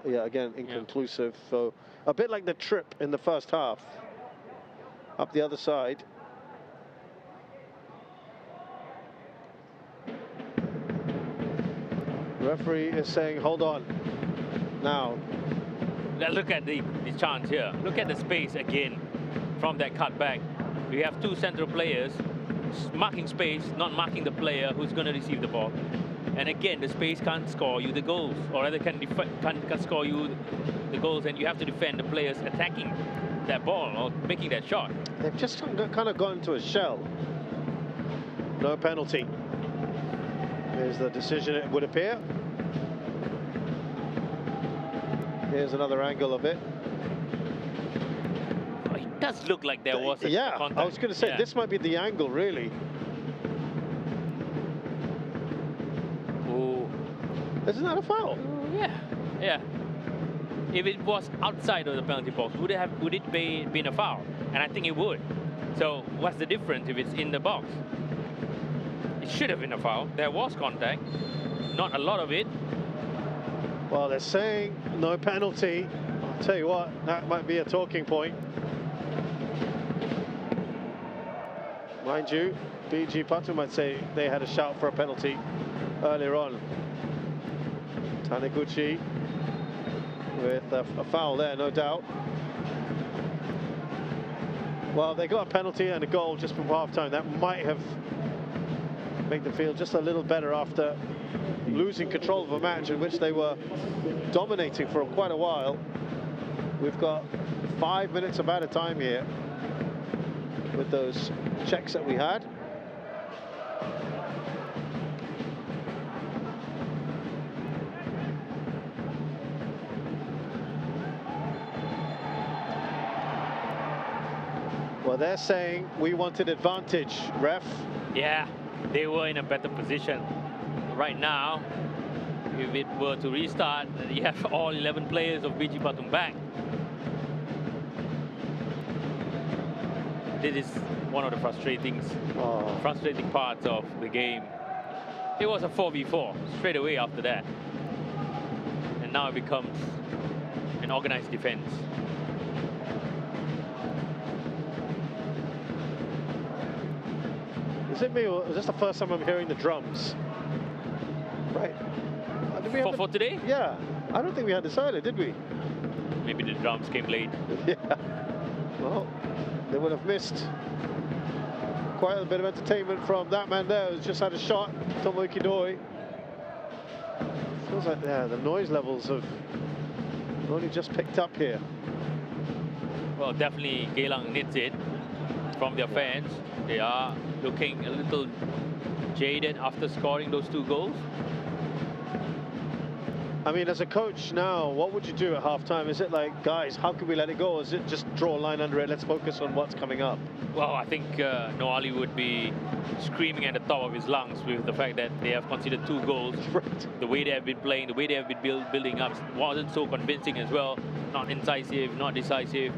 Yeah, again, inconclusive. Yeah. So a bit like the trip in the first half. Up the other side. Referee is saying, hold on. Now. Now look at the chance here. Look at the space again from that cutback. We have 2 central players marking space, not marking the player who's going to receive the ball. And again, the space can't score you the goals, or rather can score you the goals, and you have to defend the players attacking that ball or making that shot. They've just kind of gone into a shell. No penalty. Here's the decision, it would appear. Here's another angle of it. It does look like there was a contact. I was going to say, this might be the angle, really. Oh. Isn't that a foul? Yeah. If it was outside of the penalty box, would it been a foul? And I think it would. So what's the difference if it's in the box? It should have been a foul. There was contact, not a lot of it. Well, they're saying no penalty. Tell you what, that might be a talking point. Mind you, BG Pathum might say they had a shout for a penalty earlier on. Taniguchi with a foul there, no doubt. Well, they got a penalty and a goal just before half-time. That might have made them feel just a little better after losing control of a match in which they were dominating for quite a while. We've got 5 minutes of added time here with those checks that we had. Well, they're saying we wanted advantage, ref. Yeah, they were in a better position. Right now, if it were to restart, you have all 11 players of BG Pathum back. This is one of the frustrating parts of the game. It was a 4v4 straight away after that. And now it becomes an organized defense. Is it me, or is this the first time I'm hearing the drums? Right. For today? Yeah. I don't think we had this earlier, did we? Maybe the drums came late. Yeah. Well, they would have missed quite a bit of entertainment from that man there who's just had a shot, Tomo Yukidoi. Feels like, yeah, the noise levels have only just picked up here. Well, definitely Geylang needs it from their fans. They are looking a little jaded after scoring those 2 goals. I mean, as a coach now, what would you do at halftime? Is it like, guys, how can we let it go? Or is it just draw a line under it, let's focus on what's coming up? Well, I think Noali would be screaming at the top of his lungs with the fact that they have conceded 2 goals. Right. The way they have been playing, the way they have been building up wasn't so convincing as well. Not incisive, not decisive.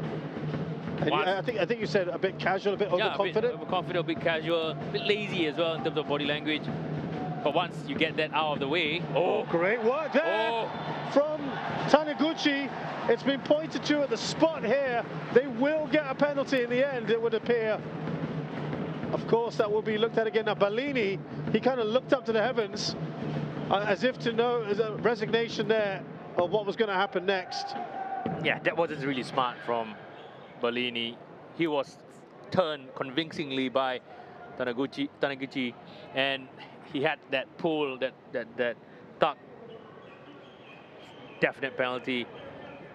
And I think you said a bit casual, a bit overconfident? Yeah, a bit overconfident, a bit casual, a bit lazy as well in terms of body language. But once you get that out of the way... Oh, great work there from Taniguchi. It's been pointed to at the spot here. They will get a penalty in the end, it would appear. Of course, that will be looked at again. Now, Bellini, he kind of looked up to the heavens as if to know, as a resignation there of what was going to happen next. Yeah, that wasn't really smart from Bellini. He was turned convincingly by Taniguchi, and he had that pull, that tuck. Definite penalty.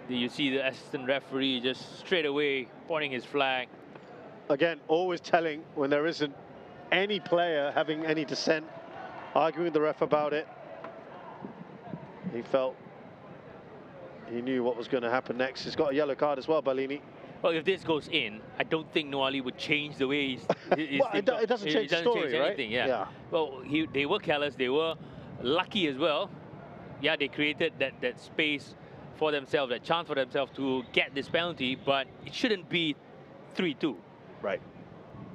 You see the assistant referee just straight away pointing his flag. Again, always telling when there isn't any player having any dissent, arguing with the ref about it. He felt he knew what was going to happen next. He's got a yellow card as well, Bellini. Well, if this goes in, I don't think Noali would change the way he's well, it doesn't change the story, change anything, right? Yeah. Well, they were careless. They were lucky as well. Yeah, they created that space for themselves, that chance for themselves to get this penalty, but it shouldn't be 3-2. Right.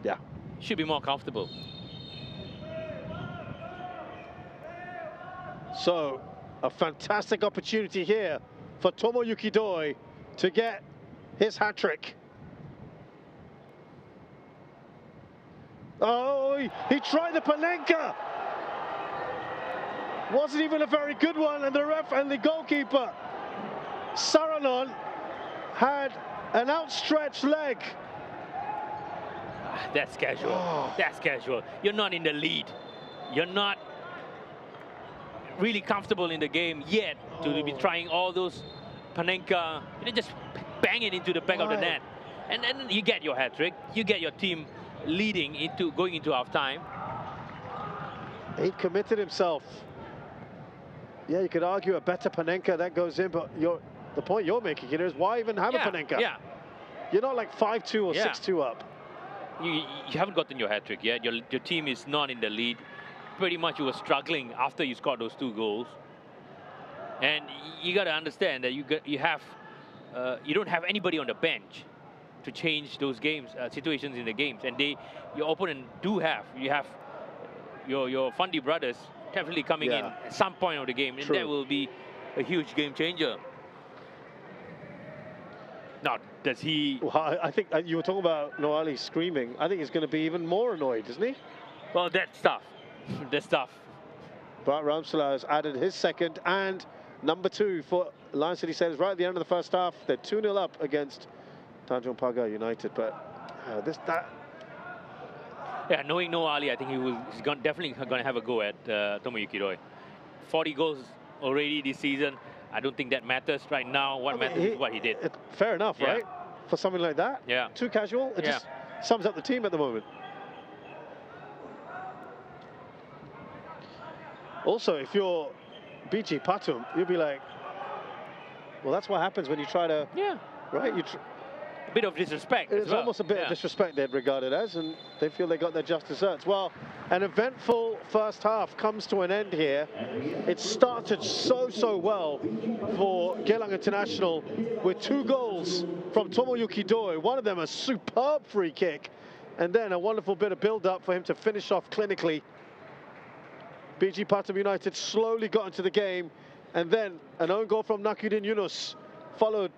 Yeah. Should be more comfortable. So, a fantastic opportunity here for Tomo Yukidoi to get his hat-trick. Oh, he tried the Panenka. Wasn't even a very good one, and the ref and the goalkeeper, Saranon, had an outstretched leg. That's casual. Oh. That's casual. You're not in the lead. You're not really comfortable in the game yet to be trying all those Panenka. You just bang it into the back of the net, and then you get your hat trick. You get your team leading going into half time. He committed himself. Yeah, you could argue a better Panenka that goes in, but the point you're making here is why even have a Panenka? Yeah. You're not like 5-2 or 6-2 up. You haven't gotten your hat trick yet. Your team is not in the lead. Pretty much you were struggling after you scored those 2 goals. And you got to understand that you don't have anybody on the bench to change those games, situations in the games. And your opponent you have your Fundy brothers definitely coming in at some point of the game, and that will be a huge game changer. Now, does he... Well, I think you were talking about Noali screaming. I think he's going to be even more annoyed, isn't he? Well, that's tough. That's tough. Bart Ramselaar has added his second and number 2 for Lions City Sailors right at the end of the first half. They're 2-0 up against Tanjung Pagar United, but Yeah, knowing Noali, I think he's definitely going to have a go at Tomoyuki Roy. 40 goals already this season. I don't think that matters right now. What matters is what he did. Fair enough, Yeah. right? For something like that? Yeah. Too casual? It just sums up the team at the moment. Also, if you're BG Pathum, you'll be like, well, that's what happens when you try to... Yeah. Right? A bit of disrespect as It's well. almost a bit of disrespect they'd regard it as, and they feel they got their just desserts. Well, an eventful first half comes to an end here. It started so well for Geylang International with 2 goals from Tomoyuki Doi. One of them a superb free kick, and then a wonderful bit of build-up for him to finish off clinically. BG Pathum United slowly got into the game, and then an own goal from Nakuddin Yunus, followed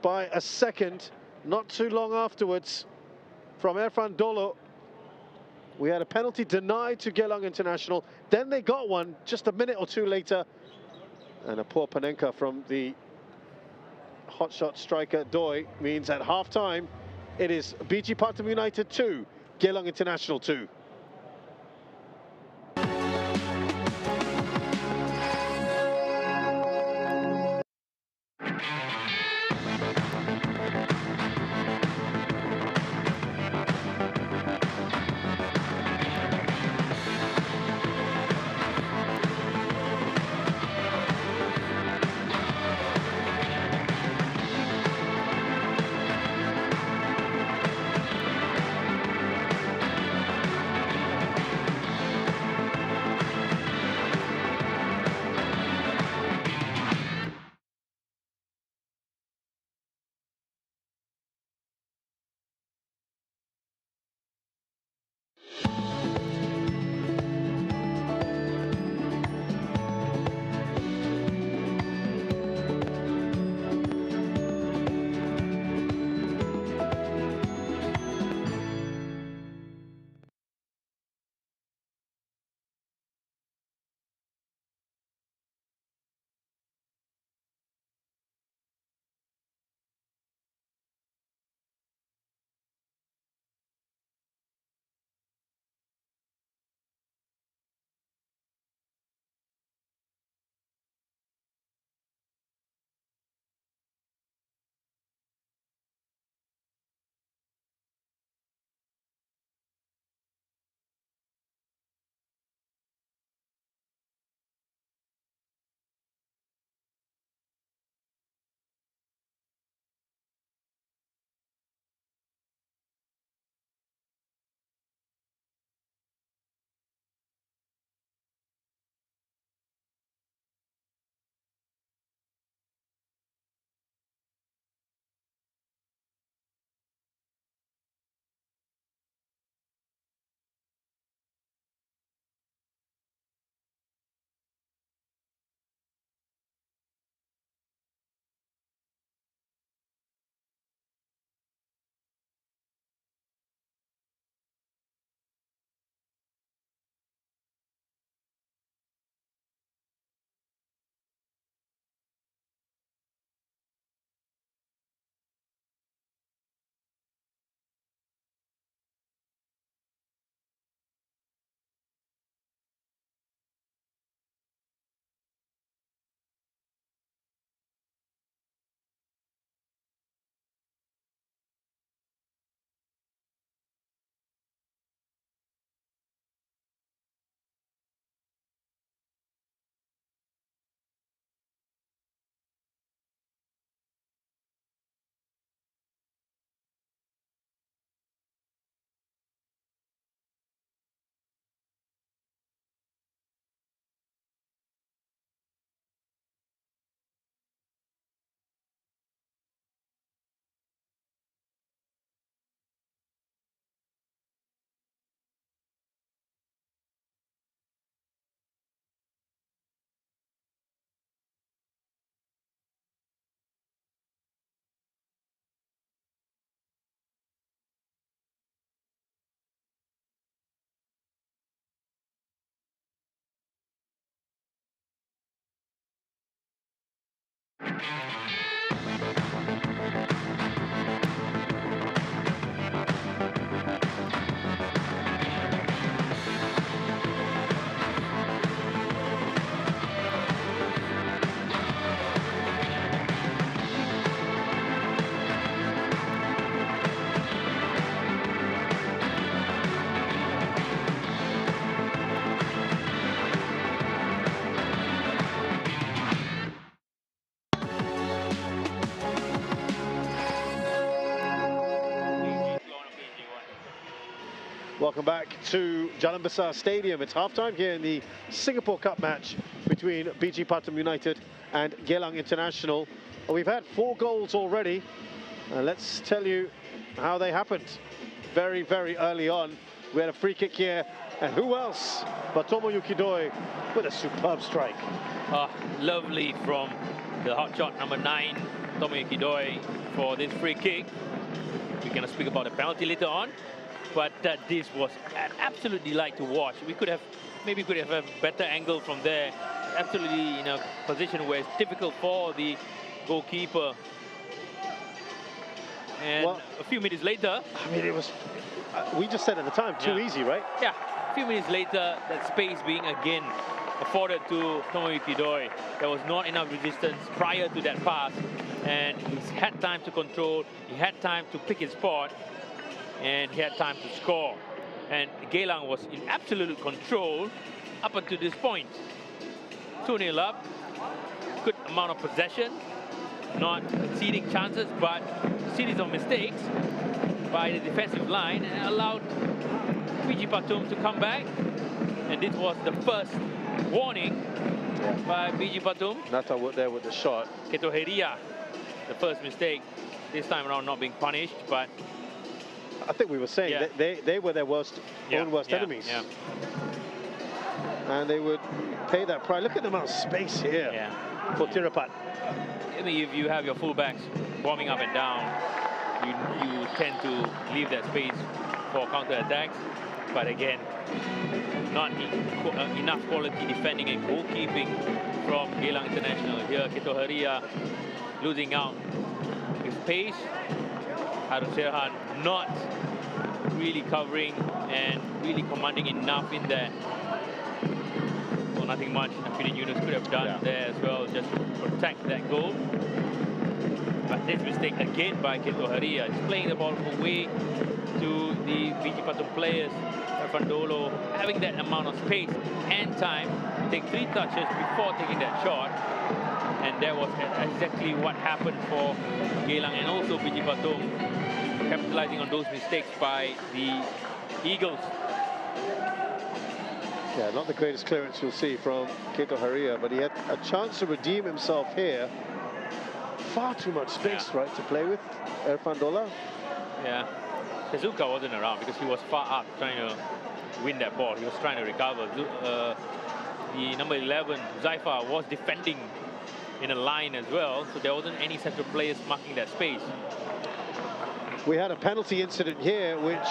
by a second not too long afterwards from Irfan Dolo. We had a penalty denied to Geylang International. Then they got one just a minute or 2 later. And a poor Panenka from the hotshot striker Doi means at half-time it is BG Pathum United 2, Geylang International 2. Welcome back to Jalan Besar Stadium. It's halftime here in the Singapore Cup match between BG Pathum United and Geylang International. We've had 4 goals already. Let's tell you how they happened. Very, very early on, we had a free kick here. And who else but Tomoyuki Doi with a superb strike. Lovely from the hotshot number 9, Tomoyuki Doi, for this free kick. We're going to speak about the penalty later on. But this was an absolute delight to watch. We could have, maybe could have a better angle from there. Absolutely in a position where it's difficult for the goalkeeper. And well, a few minutes later... I mean, it was, we just said at the time, too easy, right? Yeah, a few minutes later, that space being again afforded to Tomoyuki Doi. There was not enough resistance prior to that pass. And he had time to control, he had time to pick his spot. And he had time to score. And Geylang was in absolute control up until this point. 2-0 up, good amount of possession, not conceding chances, but a series of mistakes by the defensive line and allowed BG Pathum to come back. And this was the first warning by BG Pathum. Nata there with the shot. Keto Heria, the first mistake, this time around not being punished, but I think we were saying that they were their own worst enemies. Yeah. And they would pay that price. Look at the amount of space here for Tirapat. I mean, if you have your fullbacks bombing up and down, you tend to leave that space for counter-attacks. But again, not enough quality defending and goalkeeping from Geylang International. Here, Keto Heria losing out his pace. Harun Sirhan not really covering and really commanding enough in there. Well, nothing much Afidin Yunus could have done there as well, just to protect that goal. But this mistake again by Keto Heria is playing the ball away to the BG Pathum players. Fandolo having that amount of space and time to take 3 touches before taking that shot. And that was exactly what happened for Geylang and also BG Pathum, capitalizing on those mistakes by the Eagles. Yeah, not the greatest clearance you'll see from Keto Heria, but he had a chance to redeem himself here. Far too much space, right, to play with, Erfandola. Yeah, Tezuka wasn't around because he was far up trying to win that ball. He was trying to recover. The number 11, Zaifa, was defending in a line as well, so there wasn't any central players marking that space. We had a penalty incident here, which,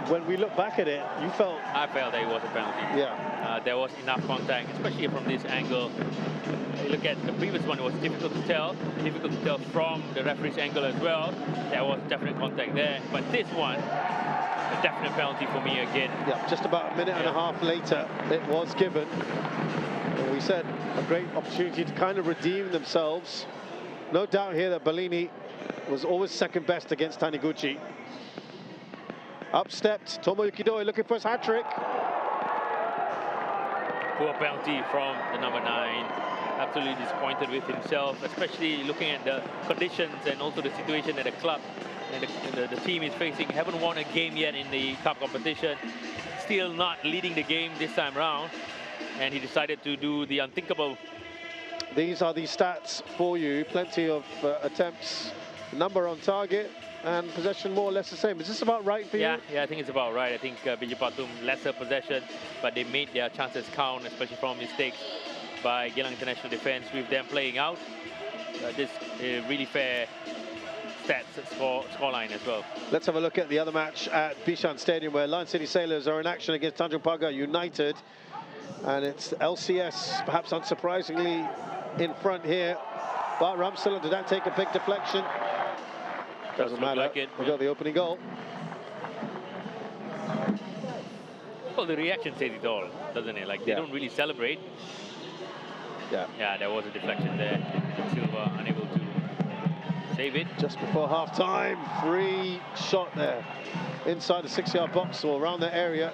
when we look back at it, you felt... I felt that it was a penalty. Yeah. There was enough contact, especially from this angle. You look at the previous one, it was difficult to tell from the referee's angle as well. There was definite contact there, but this one, a definite penalty for me again. Yeah, just about a minute and a half later, it was given. And we said a great opportunity to kind of redeem themselves. No doubt here that Bellini was always second best against Taniguchi. Up stepped Tomoyuki Doi looking for his hat-trick. Poor penalty from the number 9. Absolutely disappointed with himself, especially looking at the conditions and also the situation that the club and the team is facing. Haven't won a game yet in the cup competition. Still not leading the game this time round. And he decided to do the unthinkable. These are the stats for you. Plenty of attempts, number on target, and possession more or less the same. Is this about right for you? Yeah, I think it's about right. I think BG Pathum lesser possession, but they made their chances count, especially from mistakes by Geylang International defense with them playing out. This really fair stats scoreline as well. Let's have a look at the other match at Bishan Stadium, where Lion City Sailors are in action against Tanjung Pagar United. And it's LCS, perhaps unsurprisingly, in front here. But Ramsila, did that take a big deflection? Doesn't matter. Like it. We got the opening goal. Well, the reaction says it all, doesn't it? Like, they don't really celebrate. Yeah, there was a deflection there. Silva unable to save it. Just before half-time, free shot there. Inside the 6-yard box or around that area.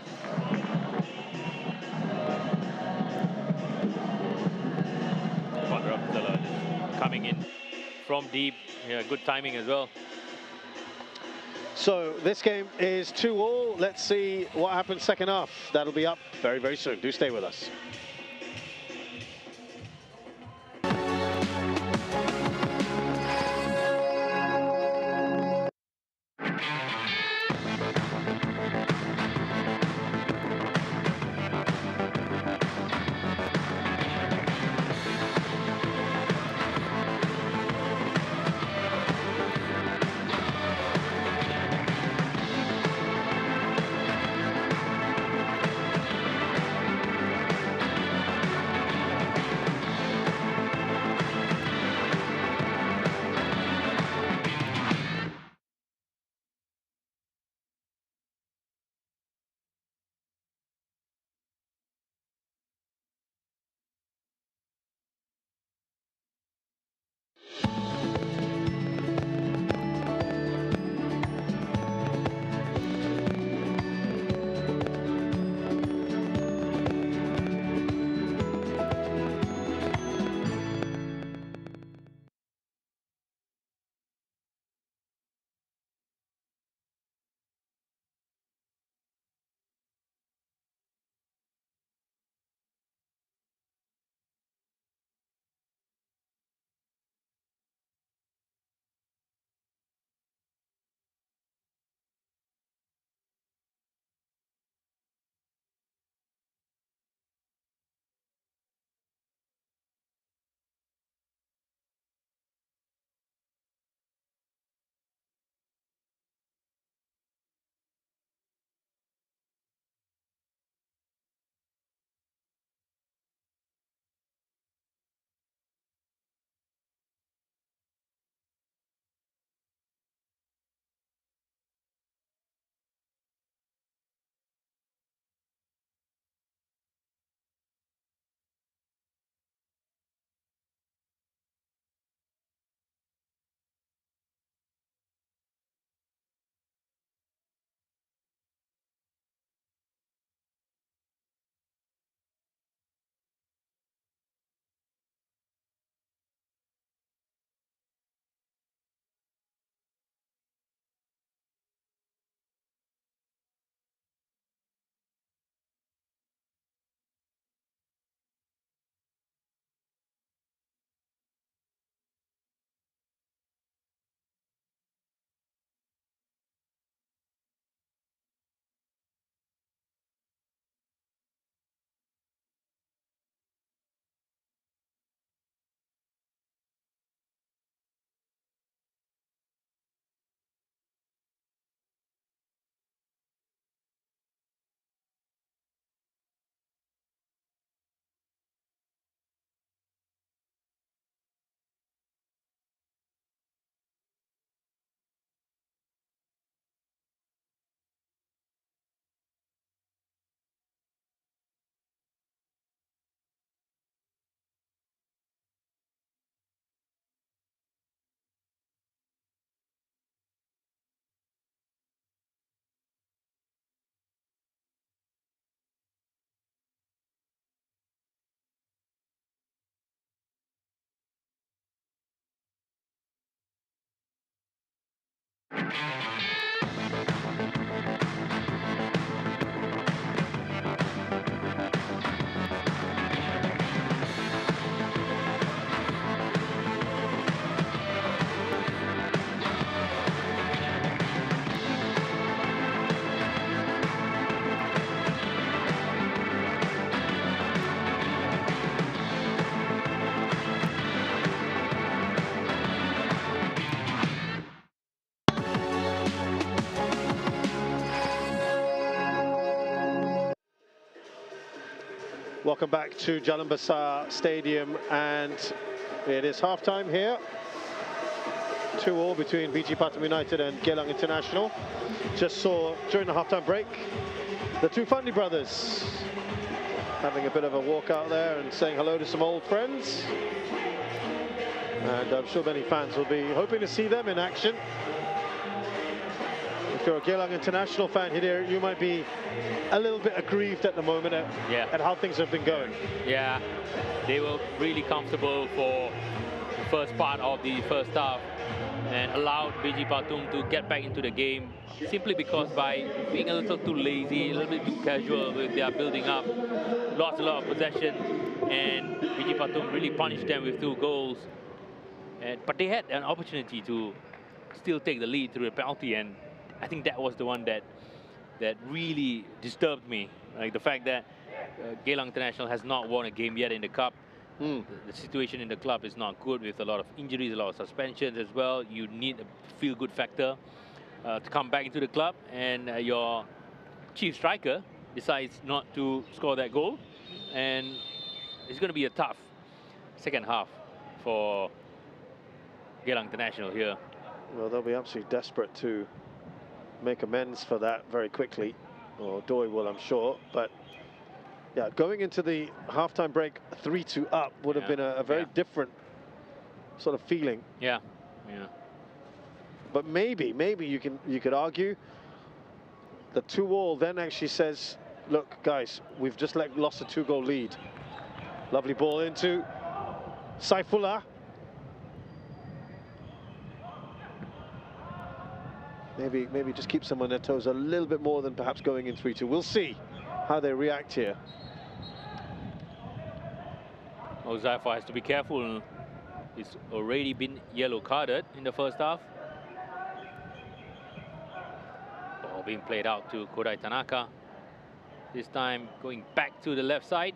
Coming in from deep. Yeah, good timing as well. So this game is 2-2. Let's see what happens second half. That'll be up very, very soon. Do stay with us. Welcome back to Jalan Besar Stadium, and it is half-time here. 2-2 between BG Pathum United and Geylang International. Just saw during the half-time break the two Fandi brothers having a bit of a walk out there and saying hello to some old friends. And I'm sure many fans will be hoping to see them in action. If you're a Geylang International fan here, you might be a little bit aggrieved at the moment at how things have been going. Yeah, they were really comfortable for the first part of the first half and allowed BG Pathum to get back into the game simply because by being a little too lazy, a little bit too casual with their building up, lost a lot of possession, and BG Pathum really punished them with 2 goals. But they had an opportunity to still take the lead through a penalty, and I think that was the one that really disturbed me. Like the fact that Geylang International has not won a game yet in the cup. The situation in the club is not good with a lot of injuries, a lot of suspensions as well. You need a feel-good factor to come back into the club, and your chief striker decides not to score that goal, and it's going to be a tough second half for Geylang International here. Well, they'll be absolutely desperate to make amends for that very quickly, or Doi will, I'm sure. But yeah, going into the halftime break 3-2 up would have been a very different sort of feeling. Yeah. But maybe you could argue the 2-2 then actually says, look, guys, we've just lost a 2-goal lead. Lovely ball into Saifullah. Maybe just keep them on their toes a little bit more than perhaps going in 3-2. We'll see how they react here. Zaifa has to be careful. He's already been yellow carded in the first half. Ball being played out to Kodai Tanaka. This time going back to the left side.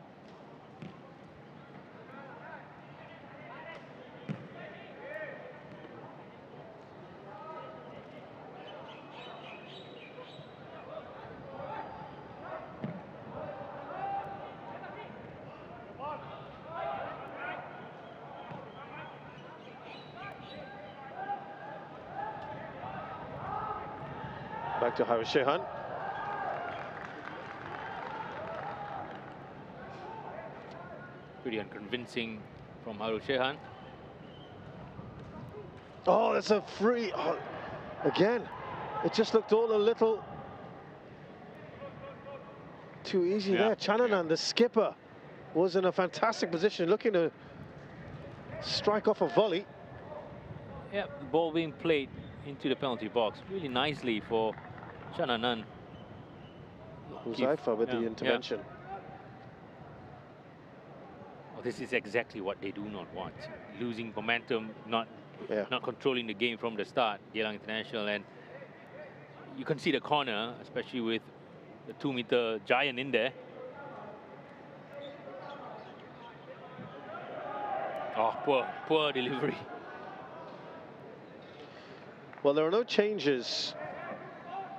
Back to Harry Shehan. Pretty unconvincing from Harul Shehan. Oh, that's a free. Oh, again, it just looked all a little too easy there. Chananan, the skipper, was in a fantastic position, looking to strike off a volley. Yeah, the ball being played into the penalty box really nicely for Chananan. Huzaifa with the intervention. Well, this is exactly what they do not want. Losing momentum, not controlling the game from the start, Geylang International. And you can see the corner, especially with the 2-meter giant in there. Oh, poor delivery. Well, there are no changes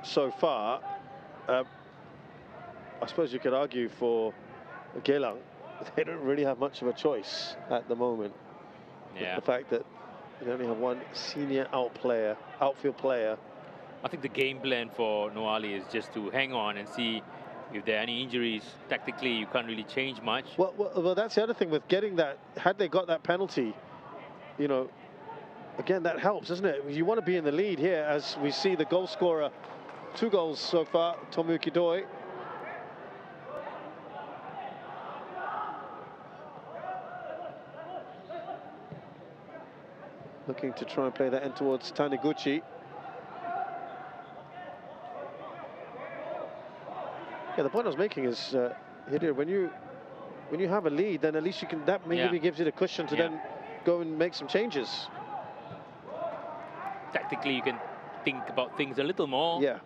so far. I suppose you could argue for Geylang, they don't really have much of a choice at the moment. Yeah. The fact that they only have one senior outfield player. I think the game plan for Noali is just to hang on and see if there are any injuries. Tactically, you can't really change much. Well, that's the other thing with getting that. Had they got that penalty, you know, again, that helps, doesn't it? You want to be in the lead here, as we see the goal scorer, 2 goals so far, Tomoyuki Doi. Looking to try and play that in towards Taniguchi. Yeah, the point I was making is, Hidir, when you have a lead, then at least you can, that maybe gives you the cushion to then go and make some changes. Tactically, you can think about things a little more. Yeah.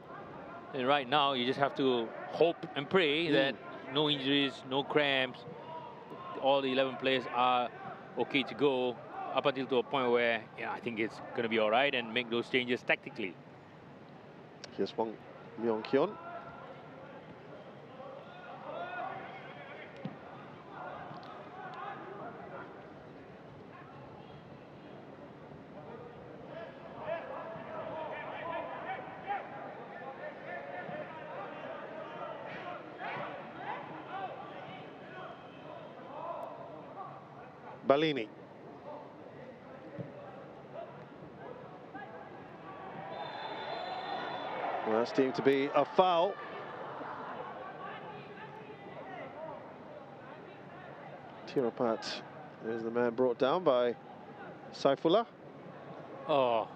And right now, you just have to hope and pray that no injuries, no cramps, all the 11 players are okay to go up until to a point where, I think it's going to be all right, and make those changes tactically. Here's Wang Myong-kyun. Bellini. Well, that's deemed to be a foul. Tirapat is the man brought down by Saifullah. Oh,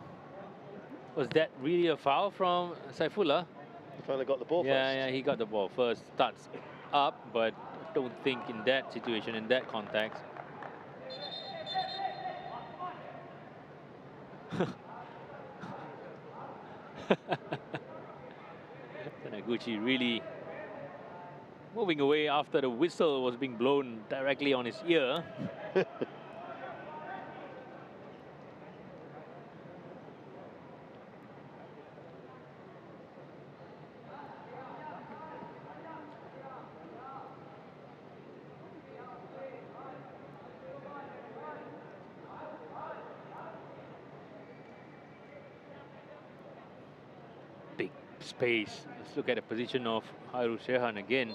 was that really a foul from Saifullah? He finally got the ball first. Yeah, he got the ball first. Starts up, but I don't think in that situation, in that context. Taniguchi really moving away after the whistle was being blown directly on his ear. Big space. Let's look at the position of Hairul Shehan again.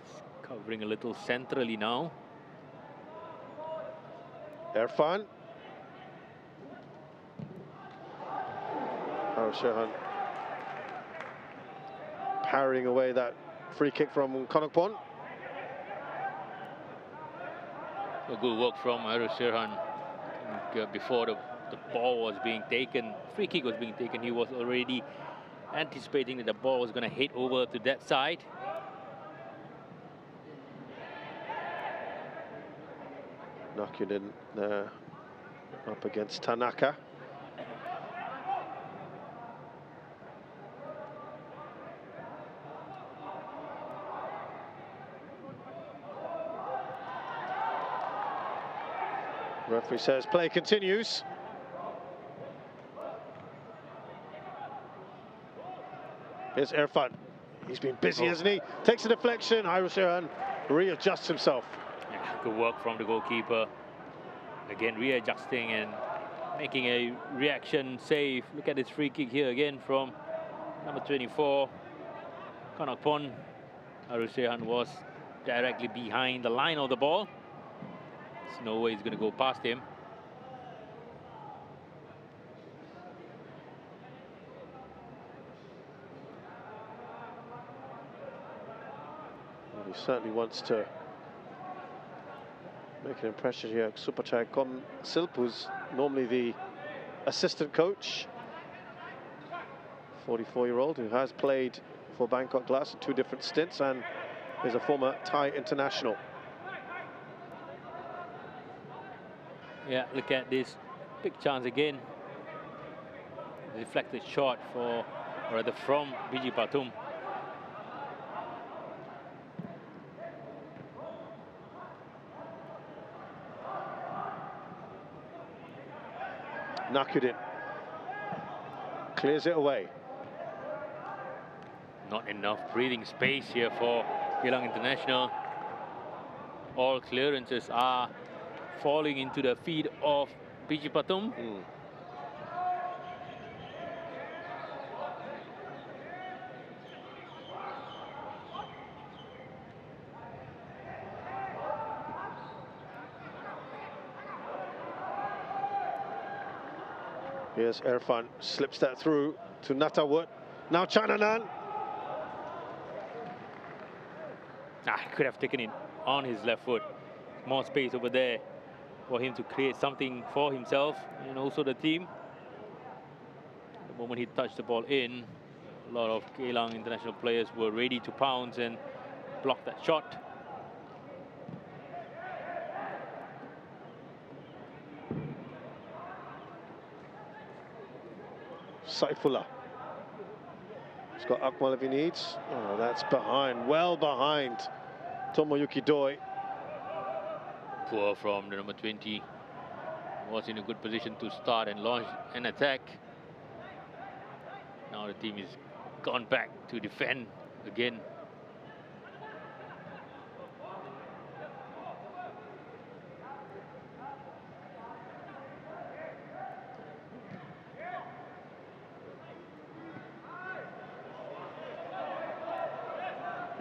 It's covering a little centrally now. Irfan. Hairul Shehan parrying away that free kick from Konokpon. A good work from Hairul Shehan. Before the ball was being taken, free kick was being taken, he was already anticipating that the ball was going to hit over to that side. Nakudin there up against Tanaka. Referee says play continues. Here's Irfan. He's been busy, hasn't he? Takes a deflection. Hairul Shehan readjusts himself. Yeah, good work from the goalkeeper. Again, readjusting and making a reaction save. Look at this free kick here again from number 24, Konokpon. Hairul Shehan was directly behind the line of the ball. There's no way he's going to go past him. Well, he certainly wants to make an impression here. Supachai Kom Silpu's normally the assistant coach. 44-year-old who has played for Bangkok Glass in 2 different stints and is a former Thai international. Yeah, look at this big chance again. Deflected shot for, or rather from BG Pathum. Nakudin clears it away. Not enough breathing space here for Geylang International. All clearances are falling into the feet of BG Pathum. Here's Irfan, slips that through to Natawut. Now Chananan. He could have taken it on his left foot. More space over there for him to create something for himself and also the team. The moment he touched the ball in, a lot of Geylang international players were ready to pounce and block that shot. Saifullah. He's got Akmal if he needs. Oh, that's behind, well behind Tomoyuki Doi. Poor from the number 20. Was in a good position to start and launch an attack. Now the team is gone back to defend again.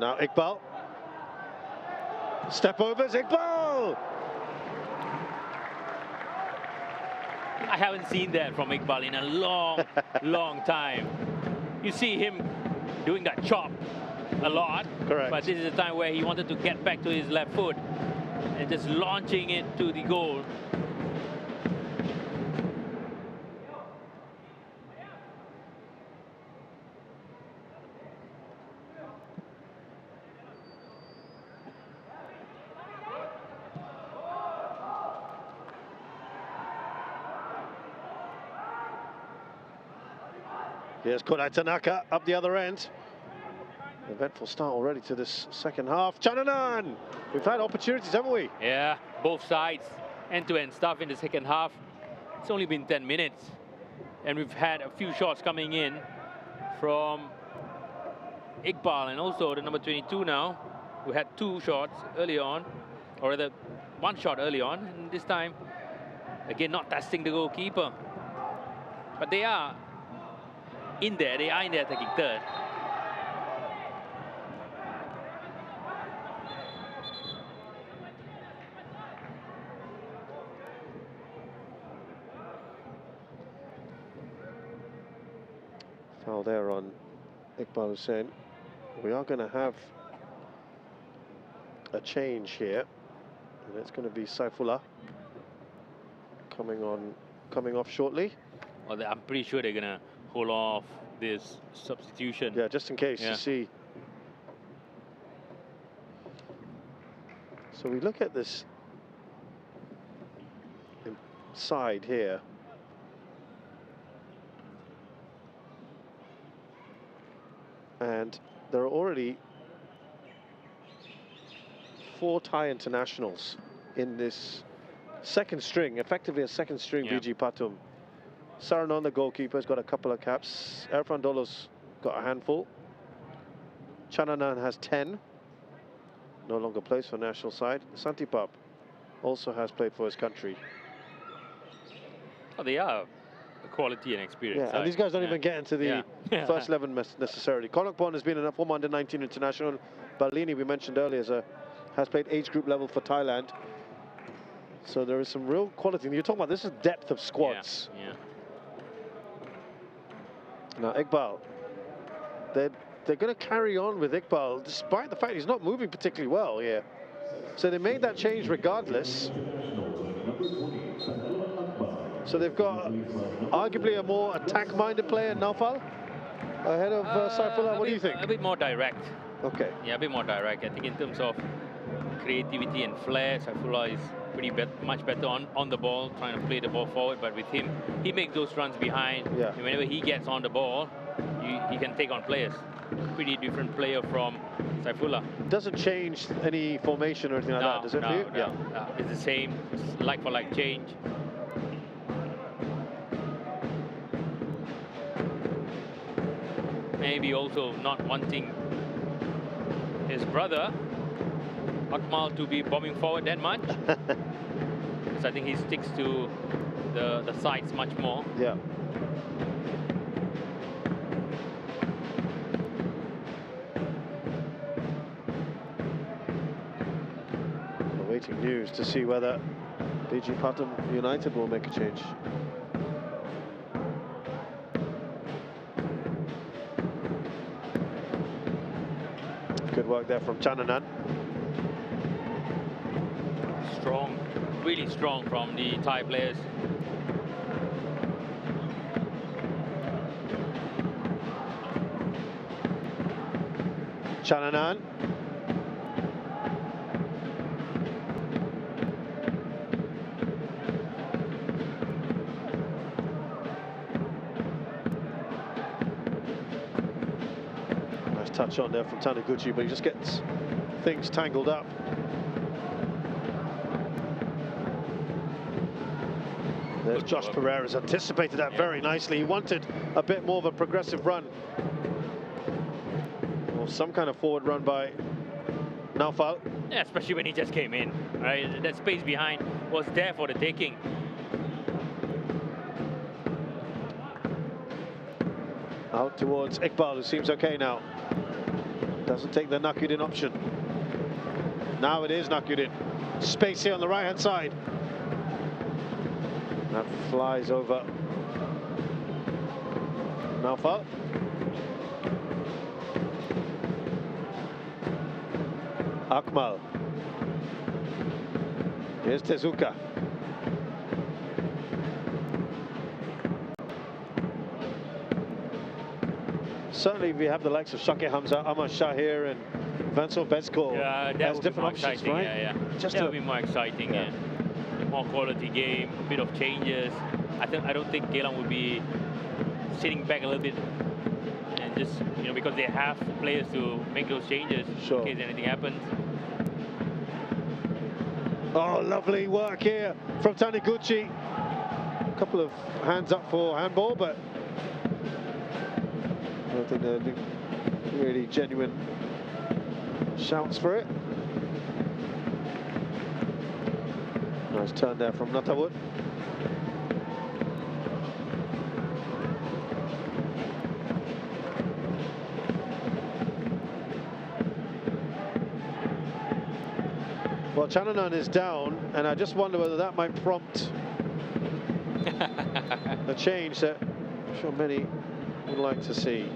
Now Iqbal. Step overs, Iqbal! I haven't seen that from Iqbal in a long, long time. You see him doing that chop a lot. Correct. But this is a time where he wanted to get back to his left foot and just launching it to the goal. Here's Kodai Tanaka up the other end. Eventful start already to this second half. Chananan! We've had opportunities, haven't we? Yeah, both sides, end-to-end stuff in the second half. It's only been 10 minutes. And we've had a few shots coming in from Iqbal and also the number 22 now. We had 2 shots early on, or rather 1 shot early on. And this time, again, not testing the goalkeeper. But they are in there, they are in there attacking third. Foul there on Iqbal Hussain. We are going to have a change here, and it's going to be Saifullah coming off shortly. Well, I'm pretty sure they're gonna hold off this substitution. Yeah, just in case you see. So we look at this side here. And there are already 4 Thai internationals in this second string, effectively a second string BG Pathum. Saranon, the goalkeeper, has got a couple of caps. Erfan Dolo's got a handful. Chananan has 10. No longer plays for national side. Santipap also has played for his country. Oh, they are a quality and experience. Yeah, and these guys don't even get into the first 11 necessarily. Konakpon has been a former under-19 international. Balini, we mentioned earlier, has played age group level for Thailand. So there is some real quality. You're talking about this is depth of squads. Yeah. Now Iqbal, they're going to carry on with Iqbal despite the fact he's not moving particularly well here. So they made that change regardless. So they've got arguably a more attack-minded player, Naufal, ahead of Saifullah. What do you think? A bit more direct. Okay. Yeah, a bit more direct. I think in terms of creativity and flair, Saifullah is much better on the ball, trying to play the ball forward. But with him, he makes those runs behind. Yeah. And whenever he gets on the ball, he can take on players. Pretty different player from Saifullah. Doesn't change any formation or anything like that, does it? No. It's the same, it's like for like change. Maybe also not wanting his brother Akmal to be bombing forward that much. Because I think he sticks to the sides much more. Yeah. Awaiting news to see whether BG Pathum United will make a change. Good work there from Chananan. Strong, really strong from the Thai players. Chananan. Nice touch on there from Taniguchi, but he just gets things tangled up. There's Josh Pereira's anticipated that very nicely. He wanted a bit more of a progressive run. Or some kind of forward run by Naufal. Yeah, especially when he just came in, right? That space behind was there for the taking. Out towards Iqbal, who seems okay now. Doesn't take the Nakudin option. Now it is Nakurin. Space here on the right-hand side. That flies over. Naufal. Akmal. Here's Tezuka. Certainly we have the likes of Shakir Hamza, Ahmad Shahir and Vansor Bezko. Yeah, that would different be more options, exciting. right? Yeah, yeah. Just that would be more exciting. Yeah. More quality game, a bit of changes. I don't think Geylang would be sitting back a little bit and just, you know, because they have players to make those changes in case anything happens. Oh, lovely work here from Taniguchi. A couple of hands up for handball, but I don't think they're really genuine shouts for it. Nice turn there from Natawut. Well, Chananan is down, and I just wonder whether that might prompt a change that I'm sure many would like to see.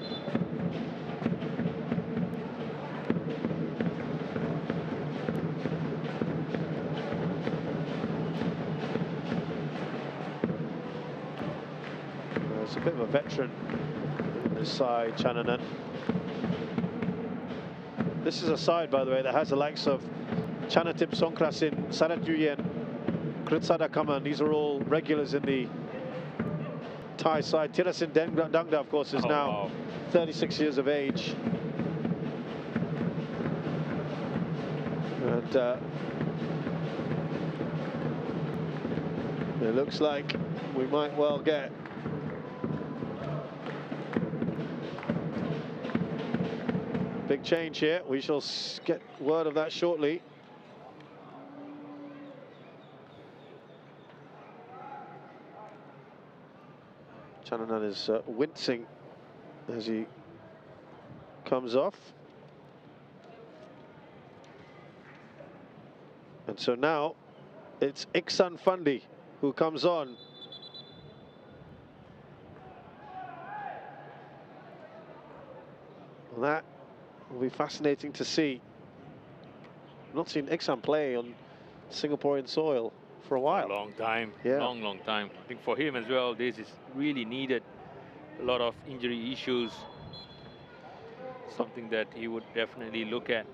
It's a bit of a veteran in this side, Chananan. This is a side, by the way, that has the likes of Chanatip Songkrasin, Sarat Yuyen, Kritsada Kaman. These are all regulars in the Thai side. Tirasin Dangda, of course, is now 36 years of age. And it looks like we might well get big change here. We shall get word of that shortly. Chananan is wincing as he comes off. And so now it's Iksan Fundi who comes on. Well, that will be fascinating to see. I've not seen Iksan play on Singaporean soil for a while. A long time, yeah. long time. I think for him as well, this is really needed. A lot of injury issues. Something that he would definitely look at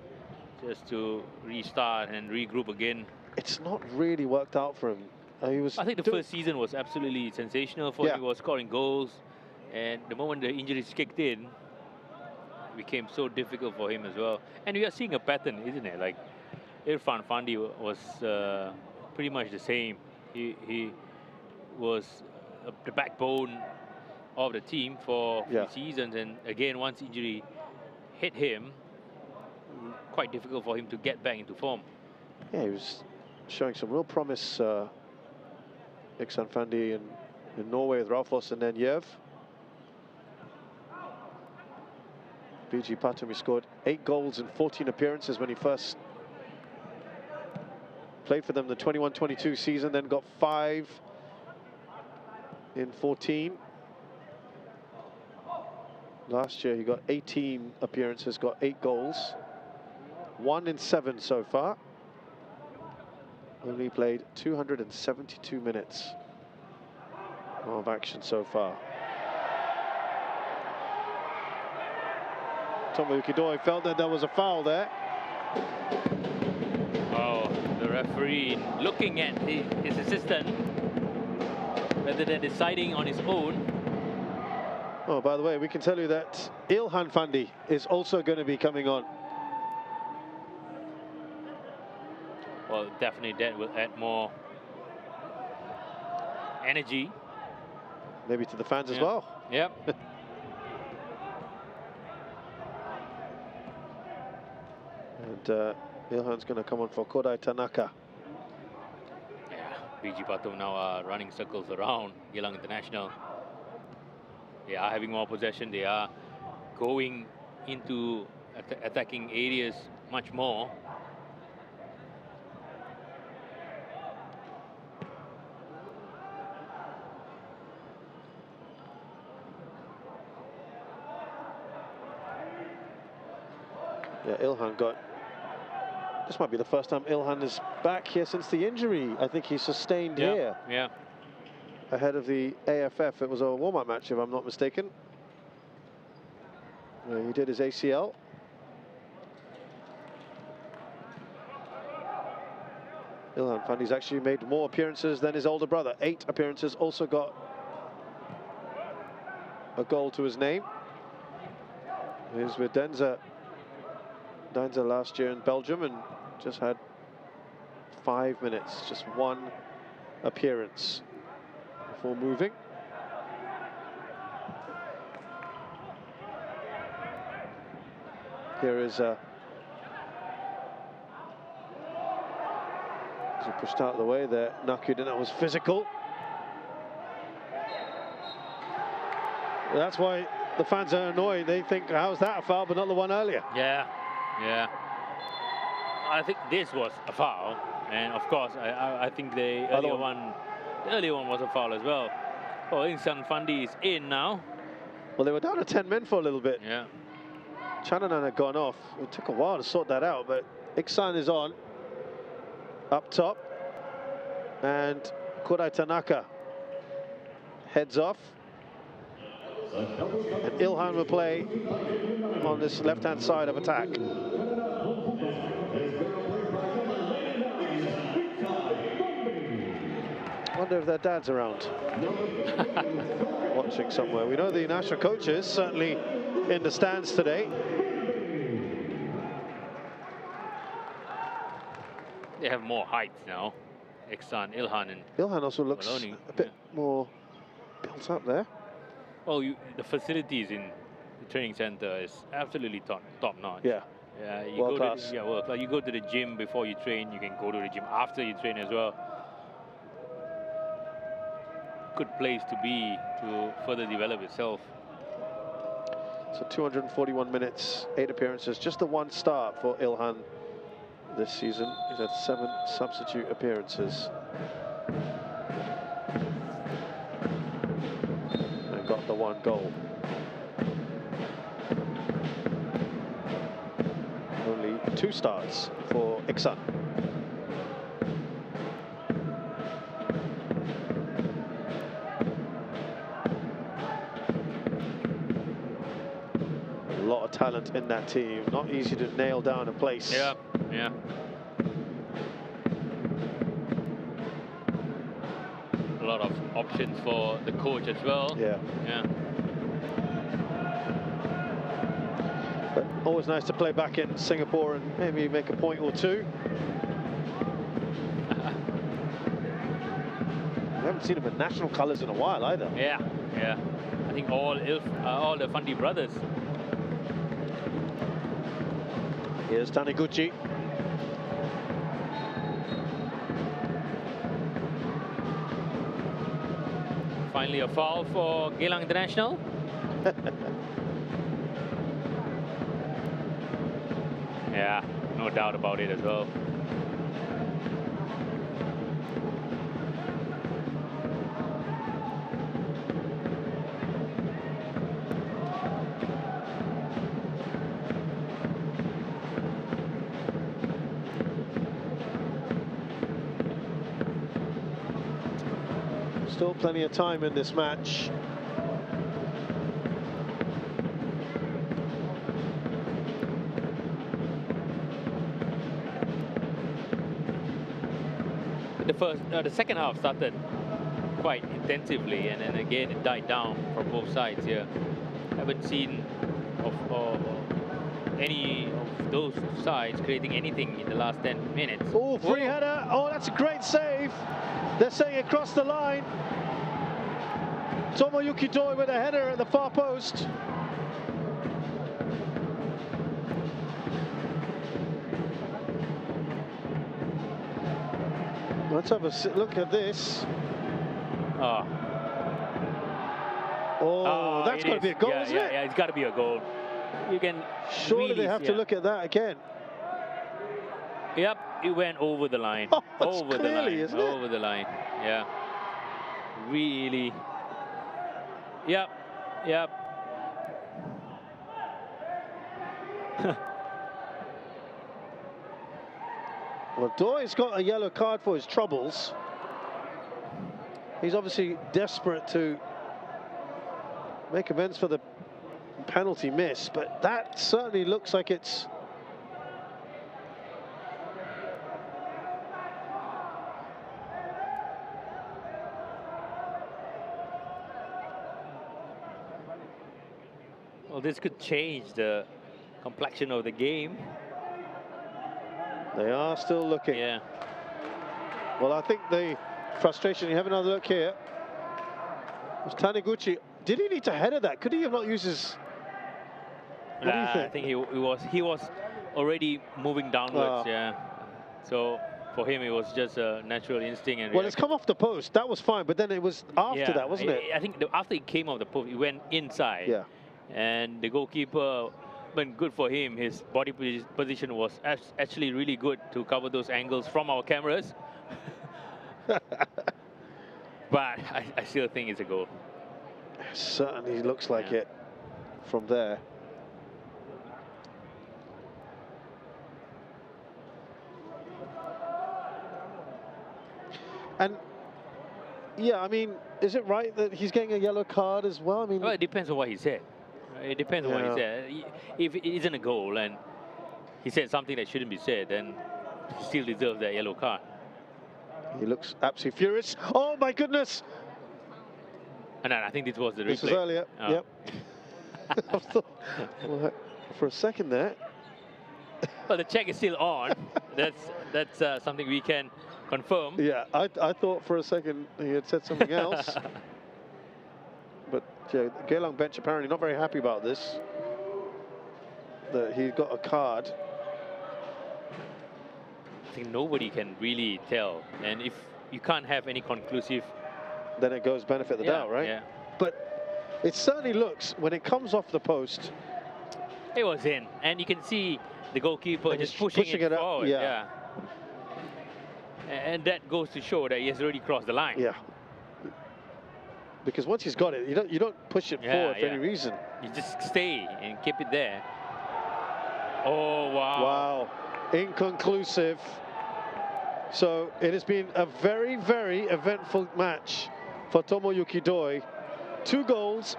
just to restart and regroup again. It's not really worked out for him. I think the first season was absolutely sensational for him. He was scoring goals, and the moment the injuries kicked in, it became so difficult for him as well. And we are seeing a pattern, isn't it? Like Irfan Fandi was pretty much the same. He was the backbone of the team for 3 seasons, and again, once injury hit him, quite difficult for him to get back into form. Yeah, he was showing some real promise, Iksan Fandi in Norway with Raufoss and then Yev. BG Pathum, he scored 8 goals in 14 appearances when he first played for them the 21-22 season, then got 5 in 14. Last year he got 18 appearances, got 8 goals. 1 in 7 so far. Only played 272 minutes of action so far. Tomo Yukidoi felt that there was a foul there. Oh, the referee looking at his assistant rather than deciding on his own. Oh, by the way, we can tell you that Ilhan Fandi is also going to be coming on. Well, definitely that will add more energy. Maybe to the fans as well. Yep. And Ilhan's going to come on for Kodai Tanaka. Yeah, BG Pathum now are running circles around Geylang International. They are having more possession. They are going into attacking areas much more. Yeah, Ilhan got... This might be the first time Ilhan is back here since the injury I think he sustained here. Yeah. Ahead of the AFF. It was a warm-up match, if I'm not mistaken. He did his ACL. Ilhan Fandi's actually made more appearances than his older brother. 8 appearances, also got a goal to his name. He was with Denza last year in Belgium and just had 5 minutes, just 1 appearance before moving. Here is as he pushed out of the way there, Nakudina was physical. That's why the fans are annoyed. They think, how's that a foul, but not the one earlier? Yeah. I think this was a foul, and of course, I think the earlier one was a foul as well. Oh, Iksan Fandi is in now. Well, they were down to 10 men for a little bit. Yeah. Chananan had gone off. It took a while to sort that out, but Iksan is on. Up top. And Kurai Tanaka heads off. And Ilhan will play on this left-hand side of attack. I wonder if their dad's around. Watching somewhere. We know the national coach is certainly in the stands today. They have more height now. Iksan, Ilhan, and Ilhan also looks Maloney. a bit more built up there. Oh, the facilities in the training center is absolutely top notch. Yeah. Yeah, you World go class. to world class. You go to the gym before you train. You can go to the gym after you train as well. Good place to be to further develop yourself. So 241 minutes, 8 appearances, just the 1 start for Ilhan this season. He's had 7 substitute appearances. And got the 1 goal. Only 2 starts for Iksan. A lot of talent in that team. Not easy to nail down a place. Yeah. A lot of options for the coach as well. Yeah. But always nice to play back in Singapore and maybe make a point or 2. We haven't seen him in national colours in a while either. Yeah. I think all the Fandi brothers. Here's Taniguchi. Finally a foul for Geylang International. Yeah, no doubt about it as well. Still plenty of time in this match. The second half started quite intensively, and then again it died down from both sides here. Haven't seen of any of those sides creating anything in the last 10 minutes. Oh, free header. Oh, that's a great save. They're saying across the line. Tomoyuki Doi with a header at the far post. Let's have a look at this. Oh, that's got to be a goal, isn't it? Yeah, it's got to be a goal. You can surely really, they have to look at that again. Yep, it went over the line. Oh, over clearly, the line. isn't it? Over the line. Yeah. Really. Yep. Well, Doy's got a yellow card for his troubles. He's obviously desperate to make amends for the penalty miss, but that certainly looks like it's... Well, this could change the complexion of the game. They are still looking. Yeah. Well, I think the frustration, you have another look here. Was Taniguchi, did he need to header that? Could he have not used his... What do you think? I think he was already moving downwards, yeah. So for him, it was just a natural instinct. And well, it's come off the post. That was fine, but then it was after that, wasn't it? I think after it came off the post, he went inside. Yeah. And the goalkeeper, but good for him, his body position was actually really good to cover those angles from our cameras. But I still think it's a goal. It certainly looks like it from there. And yeah, I mean, is it right that he's getting a yellow card as well? I mean, well, it depends on what he said. It depends on what he said. If it isn't a goal and he said something that shouldn't be said, then he still deserves that yellow card. He looks absolutely furious. Oh my goodness! And I think this was the replay. This was earlier. Oh. Yep. I thought, well, for a second there. Well, the check is still on. That's something we can confirm. Yeah, I thought for a second he had said something else. But yeah, Geylang bench apparently not very happy about this. That he got a card. I think nobody can really tell. And if you can't have any conclusive... Then it goes benefit the doubt, right? Yeah. But it certainly looks, when it comes off the post... It was in. And you can see the goalkeeper just pushing it forward. Yeah. And that goes to show that he has already crossed the line. Yeah. Because once he's got it, you don't push it forward for any reason. You just stay and keep it there. Oh, wow. Wow. Inconclusive. So it has been a very, very eventful match for Tomoyuki Doi. 2 goals,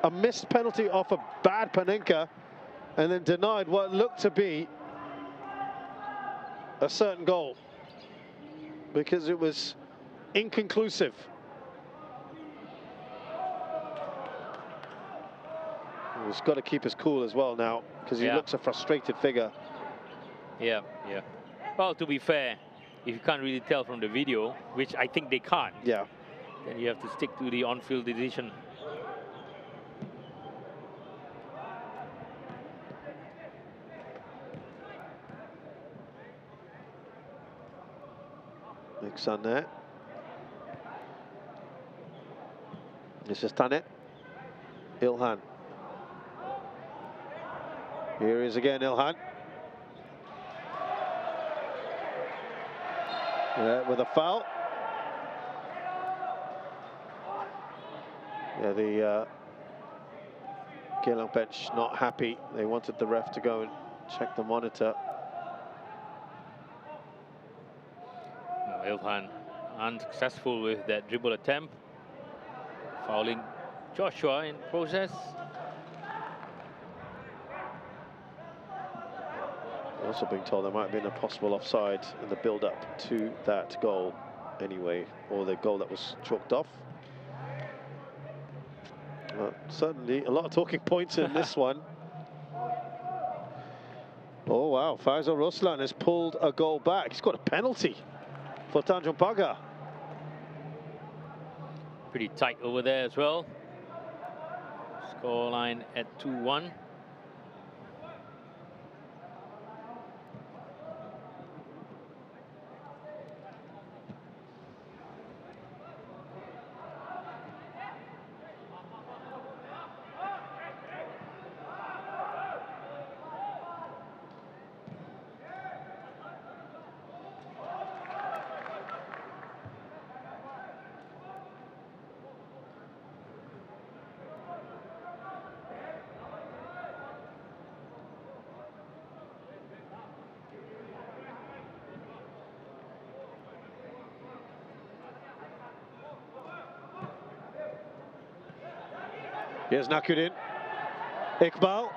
a missed penalty off a bad Panenka, and then denied what looked to be a certain goal because it was inconclusive. He's got to keep his cool as well now because he looks a frustrated figure. Yeah. Well, to be fair, if you can't really tell from the video, which I think they can't, then you have to stick to the on-field decision. Next on there. This is Tanet. Ilhan. Here he is again, Ilhan. With a foul. Yeah, the Geylang bench not happy. They wanted the ref to go and check the monitor. Ilhan unsuccessful with that dribble attempt, fouling Joshua in process. Also being told there might have been a possible offside in the build-up to that goal anyway, or the goal that was chalked off. Certainly a lot of talking points in this one. Oh wow, Faisal Ruslan has pulled a goal back. He's got a penalty for Tanjung Pagar. Pretty tight over there as well. Scoreline at 2-1. Here's Nakuddin. Iqbal.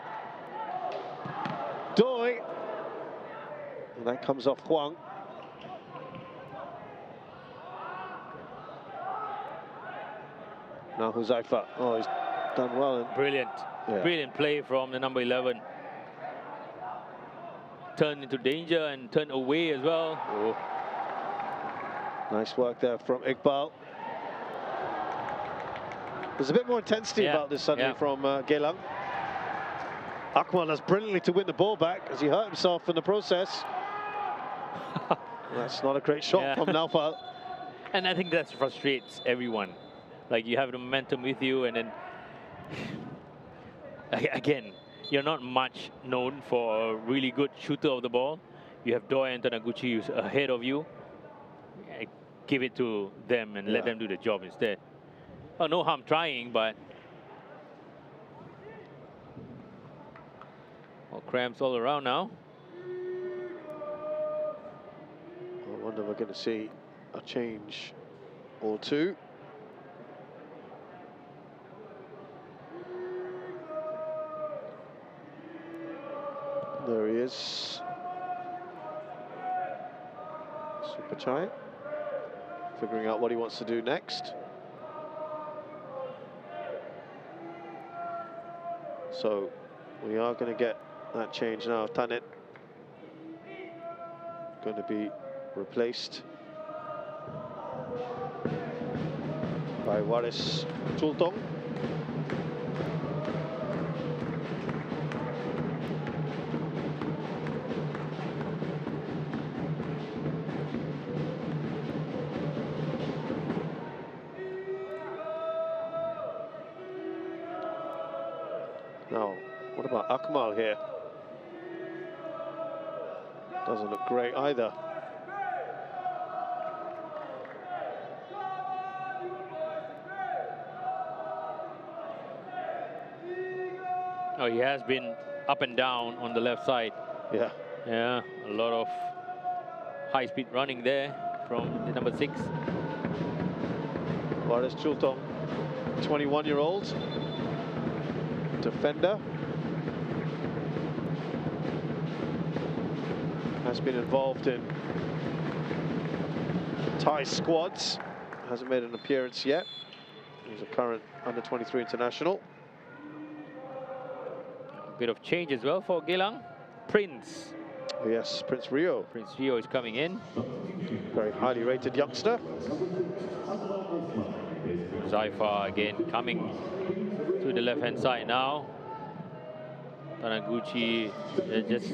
Doi. And that comes off Huang. Now Huzaifa. Oh, he's done well. Brilliant. Yeah. Brilliant play from the number 11. Turn into danger and turn away as well. Oh. Nice work there from Iqbal. There's a bit more intensity about this suddenly from Geylang. Akmal does brilliantly to win the ball back as he hurt himself in the process. That's not a great shot from Naufal. And I think that frustrates everyone. Like, you have the momentum with you, and then again, you're not much known for a really good shooter of the ball. You have Doi and Taniguchi who's ahead of you. Give it to them and let them do the job instead. Oh, no harm trying, but cramps all around now. I wonder if we're going to see a change or two. There he is. Superchai figuring out what he wants to do next. So we are going to get that change now. Tanit going to be replaced by Waris Chultong. Now, what about Akmal here? Doesn't look great either. Oh, he has been up and down on the left side. Yeah. Yeah, a lot of high-speed running there from the number 6. Waris Chultong, 21-year-old defender. Has been involved in Thai squads. Hasn't made an appearance yet. He's a current under-23 international. A bit of change as well for Geylang. Prince. Yes, Prince Rio. Prince Rio is coming in. Very highly rated youngster. Zaifa again coming to the left-hand side now. Taniguchi just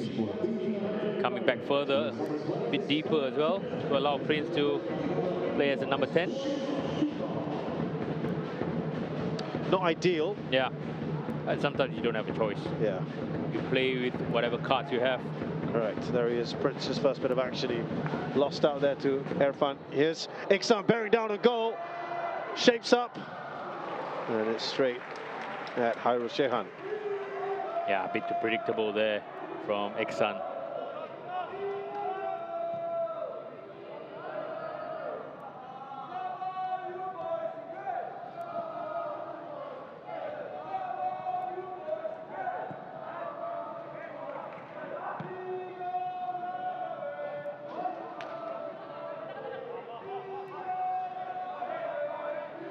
coming back further, a bit deeper as well, to allow Prince to play as a number 10. Not ideal. Yeah, and sometimes you don't have a choice. Yeah. You play with whatever cards you have. Correct, there he is, Prince's first bit of action. He lost out there to Irfan. Here's Iksan bearing down on goal. Shapes up. And it's straight at Hairul Shehan. Yeah, a bit too predictable there from Iksan.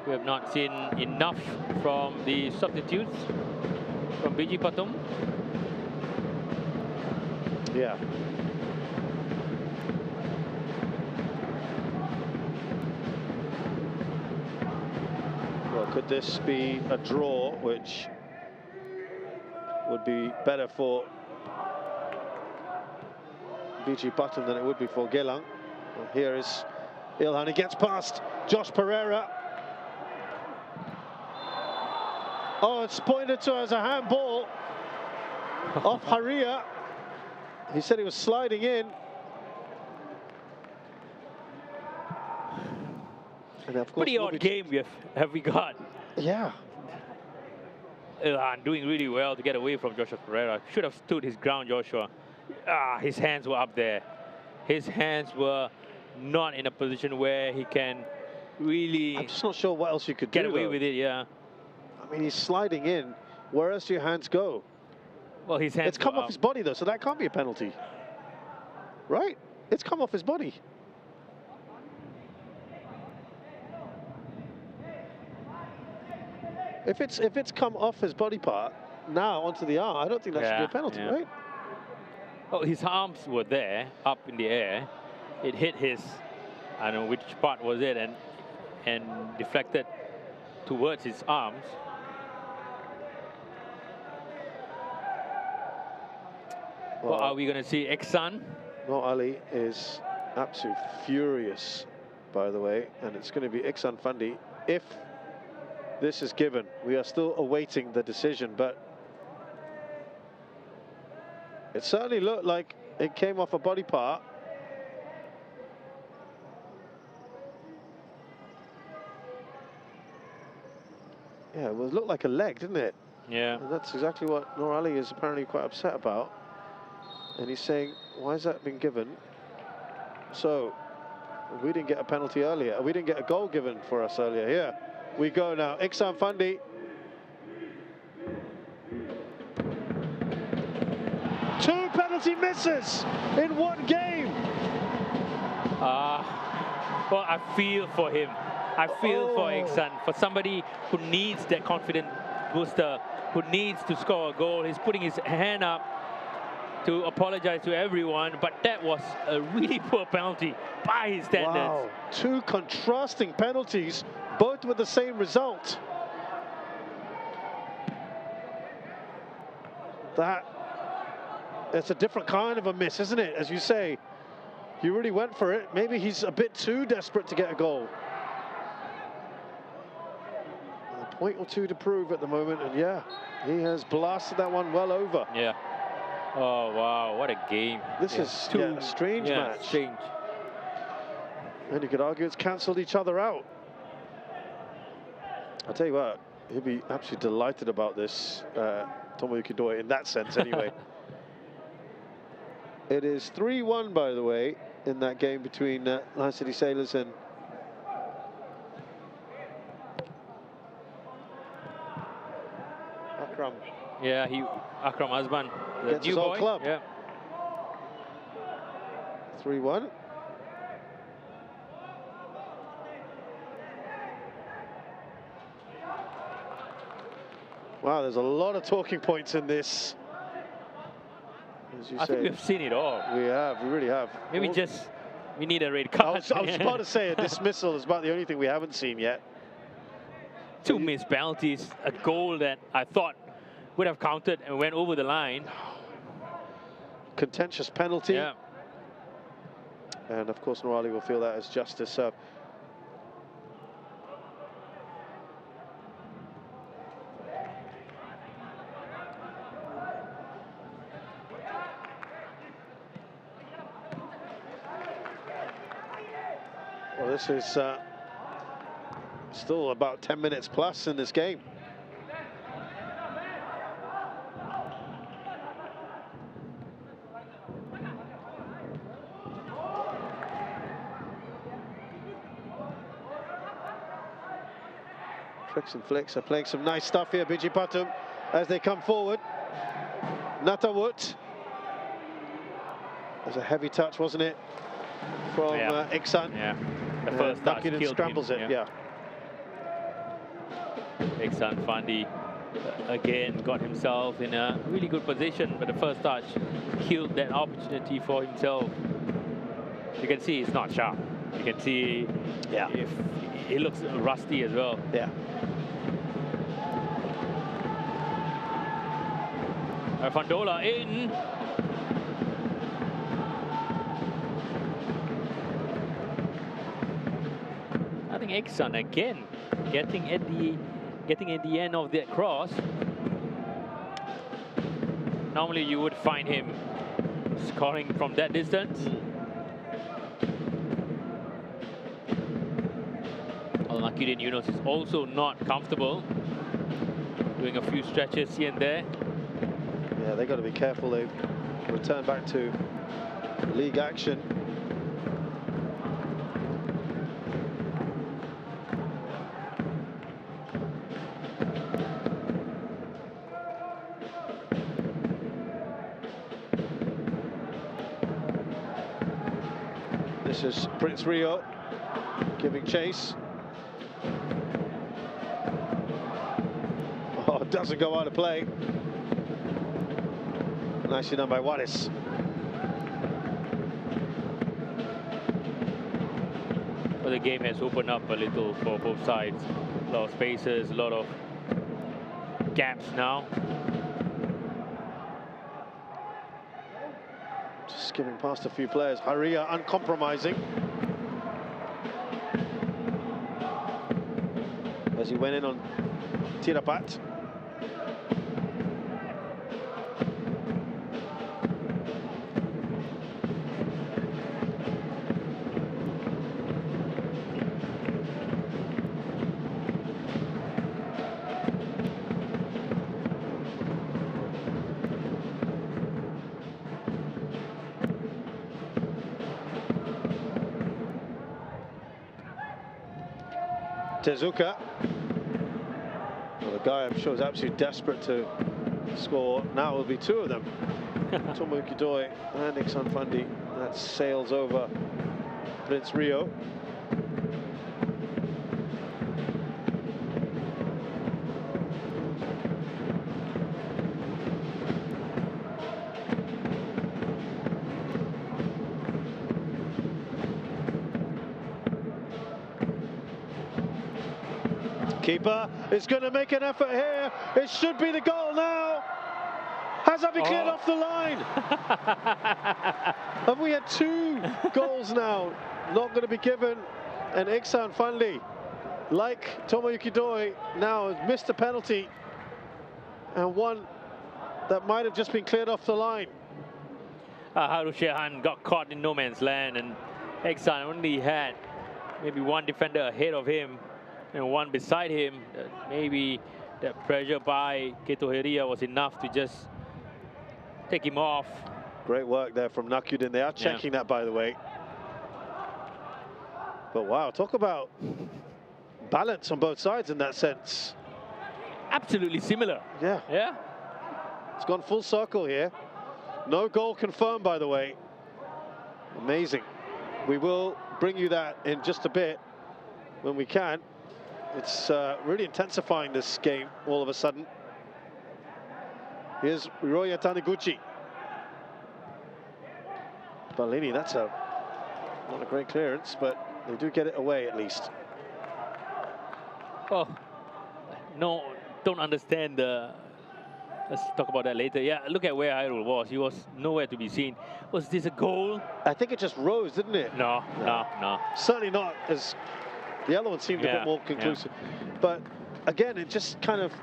We have not seen enough from the substitutes from BG Pathum. Yeah. Well, could this be a draw, which would be better for BG Pathum than it would be for Geylang? Well, here is Ilhan. He gets past Josh Pereira. Oh, it's pointed to as a handball off Haria. He said he was sliding in. And of course, pretty odd game have we got. Yeah. Ilhan doing really well to get away from Joshua Pereira. Should have stood his ground, Joshua. His hands were up there. His hands were not in a position where he can really... I'm just not sure what else you could get do, away though. with it, yeah. I mean, he's sliding in. Where else do your hands go? Well, his hands It's come go off up. his body, though, so that can't be a penalty. Right? It's come off his body. If it's come off his body part, now onto the arm, I don't think that should be a penalty, right? Oh, his arms were there, up in the air. It hit his, I don't know which part was it, and deflected towards his arms. Well, are we going to see Iksan? Noor Ali is absolutely furious, by the way, and it's going to be Iksan Fandi if this is given. We are still awaiting the decision, but it certainly looked like it came off a body part. Yeah, it looked like a leg, didn't it? Yeah. And that's exactly what Noor Ali is apparently quite upset about. And he's saying, why has that been given? So, we didn't get a penalty earlier. We didn't get a goal given for us earlier. Here we go now. Iksan Fandi. Two penalty misses in one game. Well, I feel for him. I feel for Iksan, for somebody who needs that confident booster, who needs to score a goal. He's putting his hand up to apologize to everyone, but that was a really poor penalty by his standards. Wow, two contrasting penalties, both with the same result. It's a different kind of a miss, isn't it? As you say, he really went for it. Maybe he's a bit too desperate to get a goal. A point or two to prove at the moment, and yeah, he has blasted that one well over. Yeah. Oh, wow, what a game. This is a strange match. Strange. And you could argue it's cancelled each other out. I'll tell you what, he'll be absolutely delighted about this, Tomoyuki Doi, in that sense anyway. It is 3-1, by the way, in that game between Lion City Sailors and Akram. Yeah, Akram Azman, the Gets new his old boy. club. Yeah. 3-1. Wow, there's a lot of talking points in this. As you I say, think we've seen it all. we really have. Maybe we need a red card. I was about to say a dismissal is about the only thing we haven't seen yet. Two missed penalties, a goal that I thought would have counted and went over the line. Contentious penalty. Yeah. And of course, Noor Ali will feel that as justice served. Well, this is still about 10 minutes plus in this game. Tricks and flicks are playing some nice stuff here, Biji Pathum, as they come forward. Natawut. There's a heavy touch, wasn't it, from Iksan? Yeah. The first touch Nakid killed scrambles him. it, yeah. Iksan Fandi again got himself in a really good position, but the first touch killed that opportunity for himself. You can see it's not sharp. You can see if he looks rusty as well. Yeah. Fandola in. I think Iksan again getting at the end of that cross. Normally you would find him scoring from that distance. Al-Nakidin Yunus is also not comfortable, doing a few stretches here and there. Yeah, they've got to be careful. They return back to league action. This is Prince Rio giving chase. Oh, it doesn't go out of play. Nicely done by Waris. Well, the game has opened up a little for both sides. A lot of spaces, a lot of gaps now. Just skimming past a few players. Haria uncompromising. As he went in on Tirapat. Tezuka. Well, the guy I'm sure is absolutely desperate to score. Now it will be two of them. Tomoyuki Doi and Iksan Fandi. That sails over Prince Rio. Keeper is going to make an effort here. It should be the goal now. Has that been cleared off the line? Have we had two goals now not going to be given? And Iksan Fandi, like Tomoyuki Doi, now has missed a penalty and one that might have just been cleared off the line. Haru Shehan got caught in no man's land, and Iksan only had maybe one defender ahead of him and one beside him. Maybe that pressure by Keto Heria was enough to just take him off. Great work there from Nakyudin. They are checking that, by the way. But wow, talk about balance on both sides in that sense. Absolutely similar. Yeah. Yeah. It's gone full circle here. No goal confirmed, by the way. Amazing. We will bring you that in just a bit when we can. It's really intensifying this game all of a sudden. Here's Roya Taniguchi. Bellini, that's not a great clearance, but they do get it away at least. Oh, no, don't understand the... Let's talk about that later. Yeah, look at where Hyrule was. He was nowhere to be seen. Was this a goal? I think it just rose, didn't it? No. Certainly not as... The other one seemed a bit more conclusive. But again, it just kind of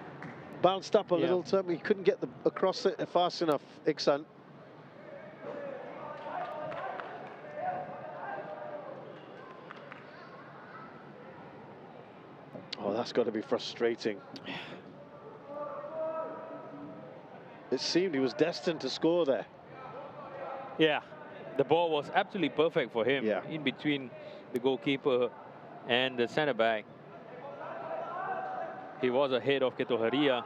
bounced up a little. He couldn't get across it fast enough, Iksan. Oh, that's got to be frustrating. It seemed he was destined to score there. Yeah, the ball was absolutely perfect for him. Yeah. In between the goalkeeper and the centre back. He was ahead of Keto Heria.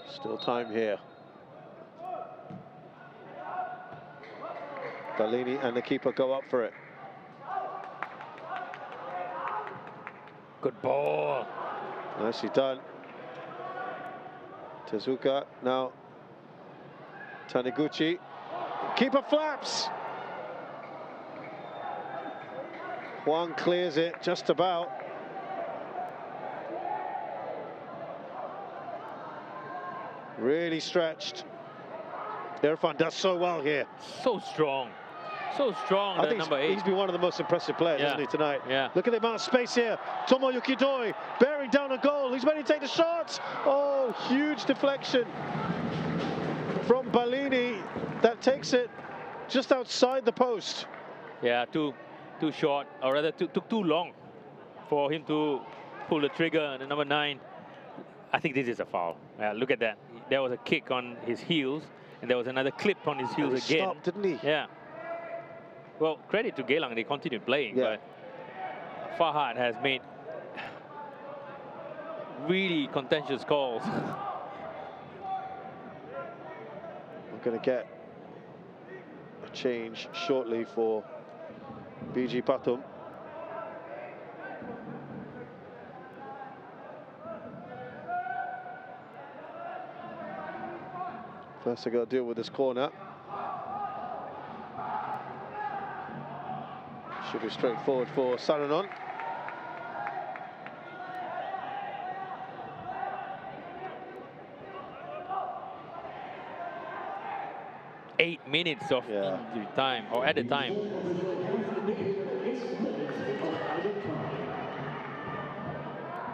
Still time here. Bellini and the keeper go up for it. Good ball. Nicely done. Tezuka now. Taniguchi. Keeper flaps. Huang clears it just about. Really stretched. Irfan does so well here. So strong. So strong, I think number 8. He's been one of the most impressive players, hasn't he, tonight? Yeah. Look at the amount of space here. Tomoyuki Doi bearing down a goal. He's ready to take the shot. Oh, huge deflection from Bellini that takes it just outside the post. Yeah, too short, or rather took too long for him to pull the trigger. The number 9. I think this is a foul. Yeah, look at that. There was a kick on his heels, and there was another clip on his heels he again. Stopped, didn't he? Yeah. Well, credit to Geylang, they continued playing, but Fahad has made really contentious calls. going to get a change shortly for BG Pathum. First, I got to deal with this corner. Should be straightforward for Saranon. Eight minutes of injury time, or added time.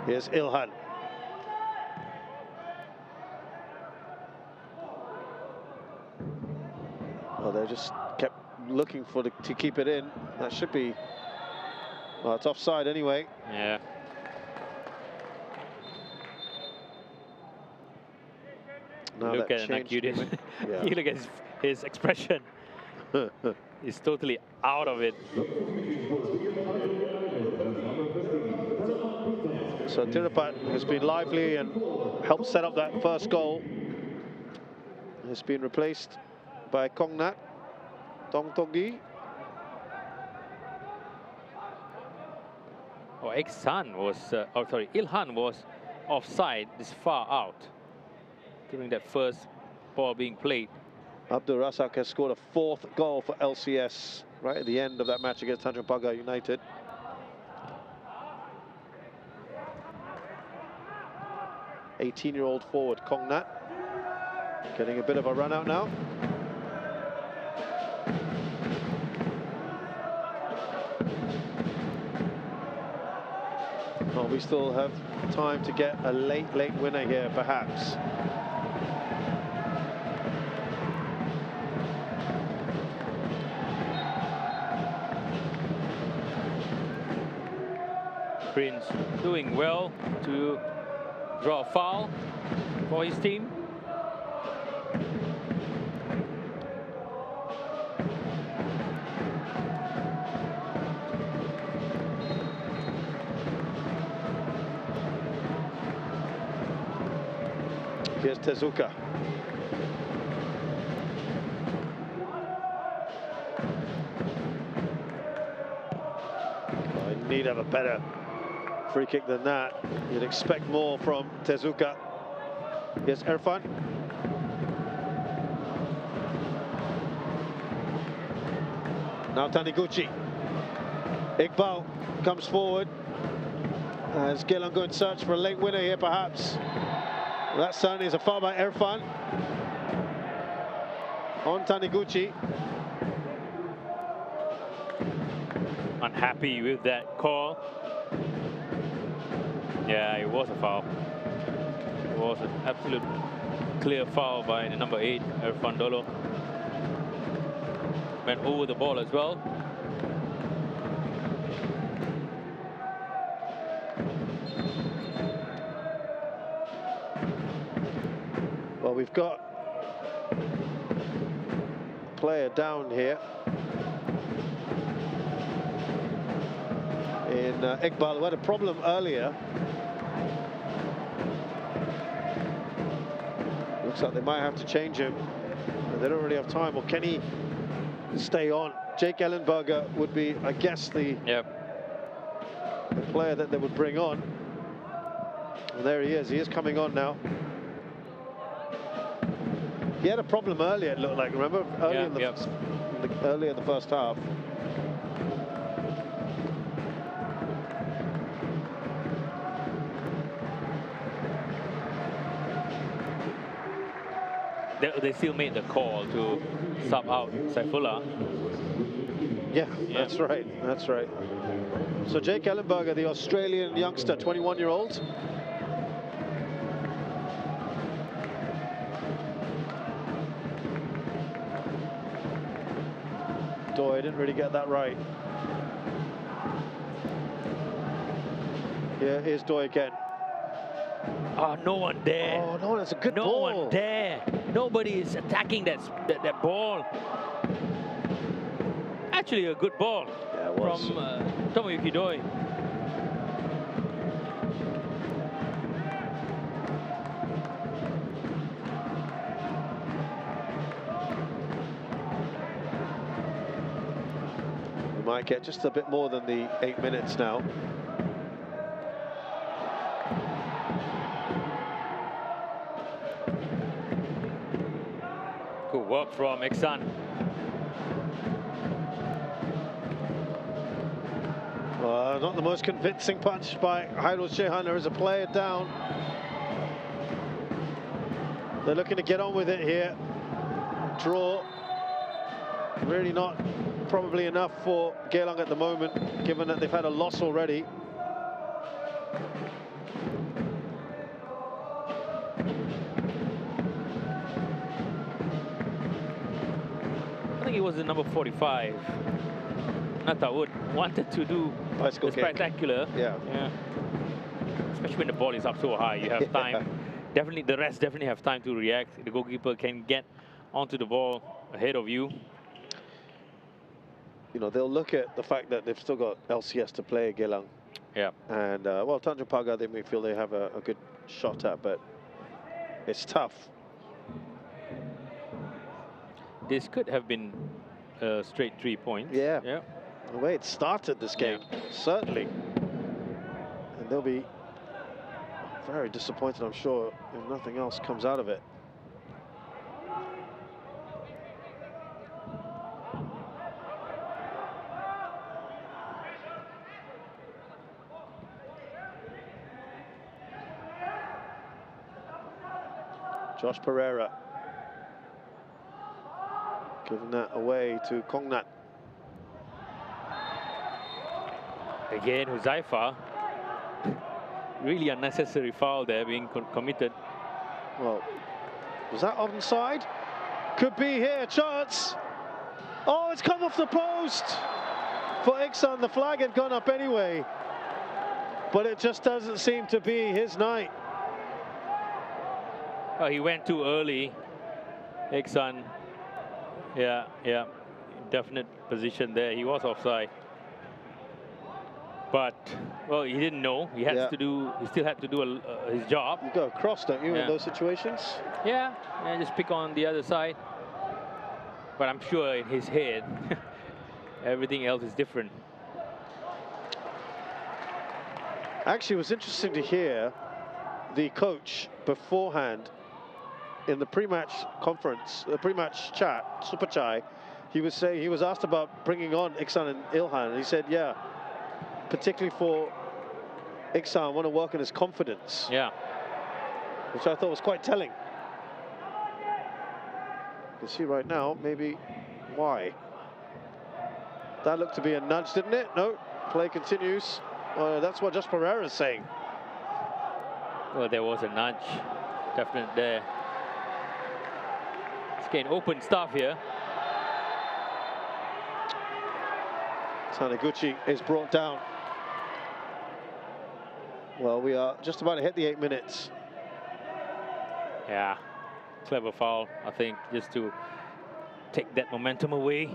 Here's Ilhan. Well, they just kept looking for to keep it in. That should be, well, it's offside anyway. Yeah. Now Look that at changed Nakudin. Yeah. You look at his expression. He's totally out of it. So Tirapat has been lively and helped set up that first goal. Has been replaced by Kongnat Tongtogi. Oh, Iksan was, Ilhan was offside, this far out during that first ball being played. Abdul Razak has scored a fourth goal for LCS right at the end of that match against Tanjung Pagar United. '18-year-old forward Kongnat getting a bit of a run out now. Well, we still have time to get a late winner here, perhaps. Prince doing well to draw a foul for his team. Here's Tezuka. I need to have a better free kick than that. You'd expect more from Tezuka. Here's Irfan. Now Taniguchi. Iqbal comes forward. As Geylang go in search for a late winner here, perhaps. That certainly is a foul by Irfan on Taniguchi. Unhappy with that call. Yeah, it was a foul. It was an absolute clear foul by the number 8, Irfan Dolo. Went over the ball as well. Well, we've got a player down here in Iqbal, who had a problem earlier. Looks like they might have to change him. They don't really have time. Or can he stay on? Jake Ellenberger would be, I guess, the player that they would bring on. And there he is. He is coming on now. He had a problem earlier, it looked like. Remember, earlier in the first half. They still made the call to sub out Saifullah. Yeah, that's right. That's right. So Jake Ellenberger, the Australian youngster, 21-year-old. Doi didn't really get that right. Here is Doi again. Oh, no one there. Oh, no, that's a good ball. ball. No one there. Nobody is attacking that ball. Actually, a good ball from Tomoyuki Doi. might get just a bit more than the 8 minutes now. Good work from Iksan. Not the most convincing punch by Hairul Shehan. There is a player down. They're looking to get on with it here. Draw. Really not probably enough for Geylang at the moment, given that they've had a loss already. I think it was the number 45. Natawood wanted to do Bicycle the kick. spectacular. Yeah. Especially when the ball is up so high, you have time. Definitely, the rest definitely have time to react. The goalkeeper can get onto the ball ahead of you. You know, they'll look at the fact that they've still got LCS to play, Geylang. Yeah. And, well, Tanjung Pagar, they may feel they have a good shot at, but it's tough. This could have been a straight 3 points. Yeah. Yeah. The way it started this game, certainly. And they'll be very disappointed, I'm sure, if nothing else comes out of it. Josh Pereira giving that away to Kongnat. Again, Huzaifa. Really unnecessary foul there being committed. Well, was that onside? Could be here, chance. Oh, it's come off the post. For Iksan, the flag had gone up anyway. But it just doesn't seem to be his night. Oh, he went too early. Iksan. Yeah. Definite position there. He was offside. But, well, he didn't know. He had to do. He still had to do his job. You go across, don't you, in those situations? Yeah, just pick on the other side. But I'm sure in his head, everything else is different. Actually, it was interesting to hear the coach beforehand in the pre-match conference, the pre-match chat, Super Chai. He was saying, he was asked about bringing on Iksan and Ilhan, and he said, yeah, particularly for Iksan, I want to work on his confidence. Yeah. Which I thought was quite telling. You can see right now, maybe why. That looked to be a nudge, didn't it? No, play continues. That's what Josh Pereira is saying. Well, there was a nudge, definite there. It's getting open stuff here. Taniguchi is brought down. Well, we are just about to hit the 8 minutes. Yeah, clever foul, I think, just to take that momentum away.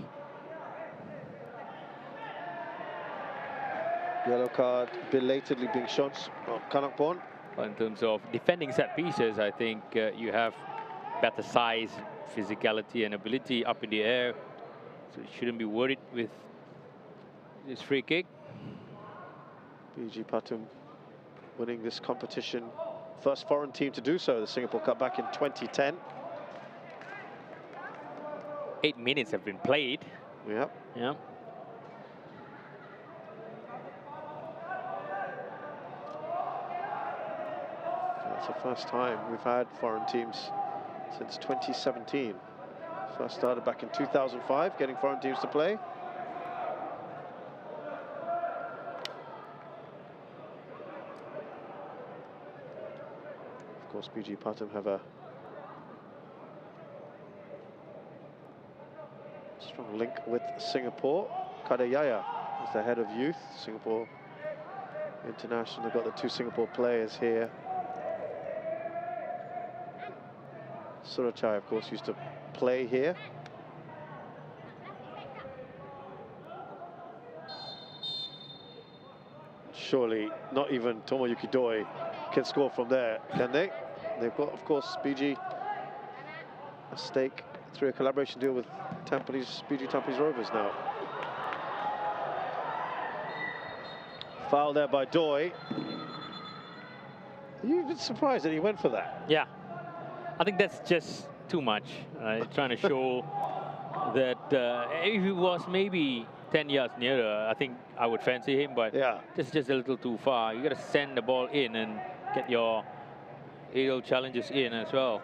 Yellow card belatedly being shown on Kanakpon. In terms of defending set pieces, I think you have better size, physicality and ability up in the air. So you shouldn't be worried with this free kick. BG Pathum winning this competition. First foreign team to do so, the Singapore Cup back in 2010. 8 minutes have been played. Yep. Yeah. That's the first time we've had foreign teams since 2017. First started back in 2005, getting foreign teams to play. Of course, BG Pathum have a strong link with Singapore. Kadayaya is the head of youth. Singapore International. They've got the two Singapore players here. Surachai, of course, used to play here. Surely not even Tomoyuki Doi can score from there, can they? They've got, of course, BG a stake through a collaboration deal with BG Tampines Rovers now. Foul there by Doi. You've been surprised that he went for that. Yeah, I think that's just too much. Trying to show that if it was maybe 10 yards nearer, I think I would fancy him, but Yeah. this is just a little too far. You got to send the ball in and get your aerial challenges in as well.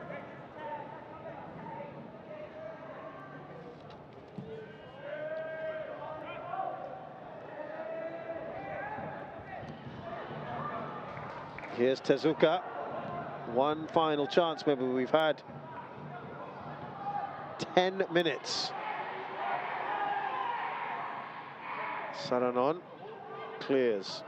Here's Tezuka. One final chance. Maybe we've had 10 minutes. Saranon clears.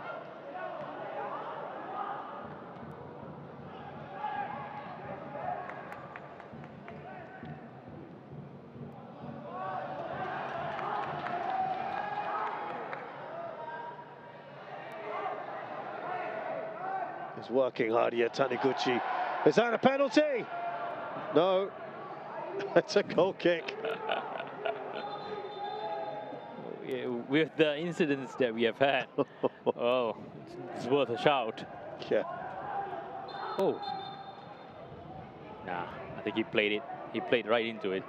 He's working hard here, Taniguchi. Is that a penalty? No, it's a goal kick. Yeah, with the incidents that we have had, oh, it's worth a shout. Yeah. Oh. Nah, I think he played it. He played right into it.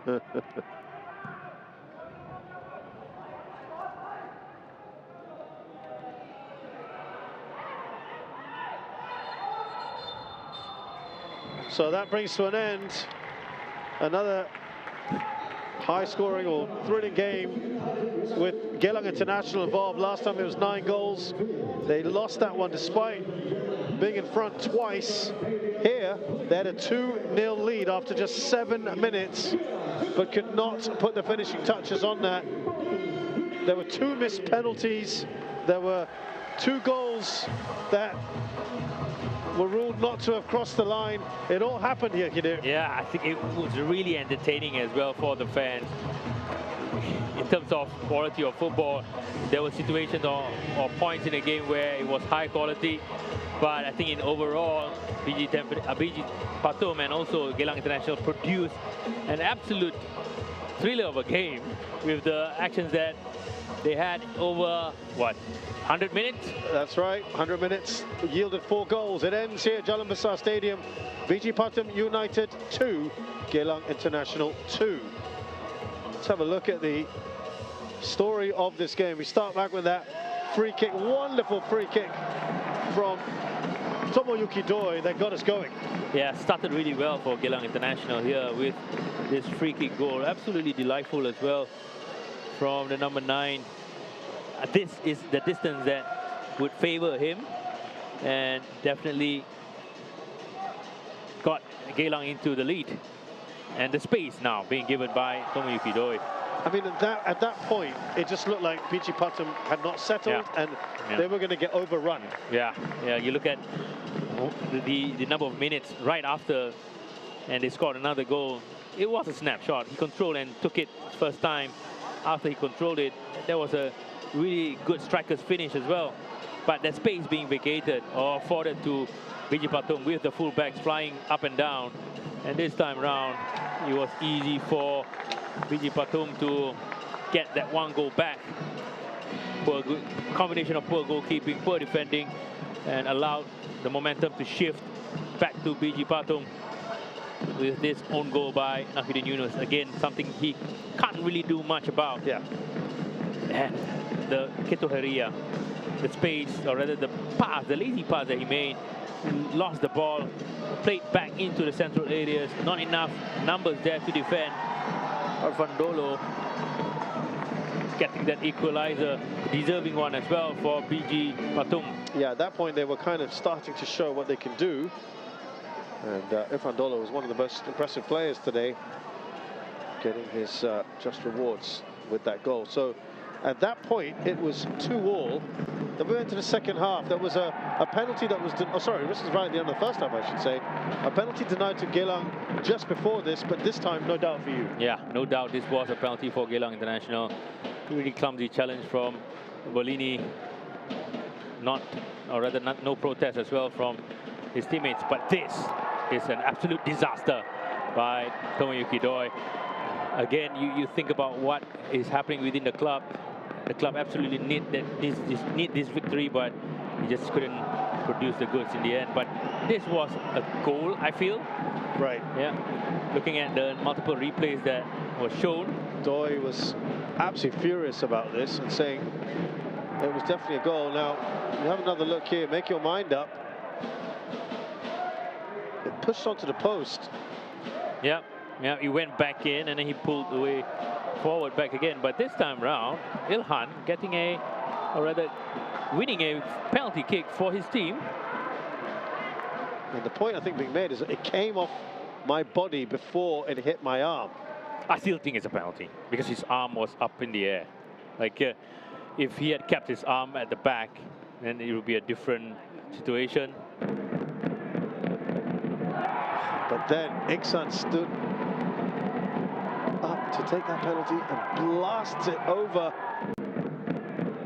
So that brings to an end another high-scoring or thrilling game with Geylang International involved. Last time it was 9 goals. They lost that one despite being in front twice. Here, they had a 2-0 lead after just 7 minutes, but could not put the finishing touches on that. There were 2 missed penalties. There were 2 goals that were ruled not to have crossed the line. It all happened here, Kidu. Yeah, I think it was really entertaining as well for the fans. In terms of quality of football, there were situations or points in the game where it was high quality. But I think in overall, BG Pathum and also Geylang International produced an absolute thriller of a game with the actions that they had over, what, 100 minutes? That's right, 100 minutes, yielded 4 goals. It ends here at Jalan Besar Stadium. BG Pathum United 2, Geylang International 2. Let's have a look at the story of this game. We start back with that free kick, wonderful free kick from Tomoyuki Doi that got us going. Yeah, started really well for Geylang International here with this free kick goal. Absolutely delightful as well from the number 9. This is the distance that would favor him, and definitely got Geylang into the lead. And the space now being given by Tomoyuki Doi. I mean, at that point, it just looked like BG Pathum had not settled, and they were going to get overrun. Yeah, you look at the number of minutes right after, and they scored another goal. It was a snapshot. He controlled and took it first time. After he controlled it, there was a really good striker's finish as well. But that space being vacated or afforded to BG Pathum with the fullbacks flying up and down. And this time round, it was easy for BG Pathum to get that 1 goal back. Poor combination of poor goalkeeping, poor defending, and allowed the momentum to shift back to BG Pathum with this own goal by Nafidin Yunus. Again, something he can't really do much about. Yeah. And the Ketoheria, the space, or rather the pass, the lazy pass that he made, lost the ball, played back into the central areas, not enough numbers there to defend. Orfandolo getting that equalizer, deserving one as well for BG Pathum. Yeah, at that point they were kind of starting to show what they can do. And Irfandolo was one of the most impressive players today, getting his just rewards with that goal. So at that point, it was 2-2. Then we went to the second half. There was a penalty that was... Oh, sorry, this is right at the end of the first half, I should say. A penalty denied to Geylang just before this, but this time, no doubt for you. Yeah, no doubt this was a penalty for Geylang International. Really clumsy challenge from Bolini. No protest as well from his teammates. But this is an absolute disaster by Tomoyuki Doi. Again, you think about what is happening within the club. The club absolutely need this victory, but He just couldn't produce the goods in the end. But this was a goal, I feel. Right. Yeah. Looking at the multiple replays that were shown. Doi was absolutely furious about this and saying it was definitely a goal. Now, you have another look here. Make your mind up. It pushed onto the post. Yeah. Yeah, he went back in and then he pulled away forward back again. But this time round, Ilhan getting or rather winning a penalty kick for his team. And the point I think being made is that it came off my body before it hit my arm. I still think it's a penalty because his arm was up in the air. Like if he had kept his arm at the back, then it would be a different situation. But then Iksan stood up to take that penalty and blasts it over.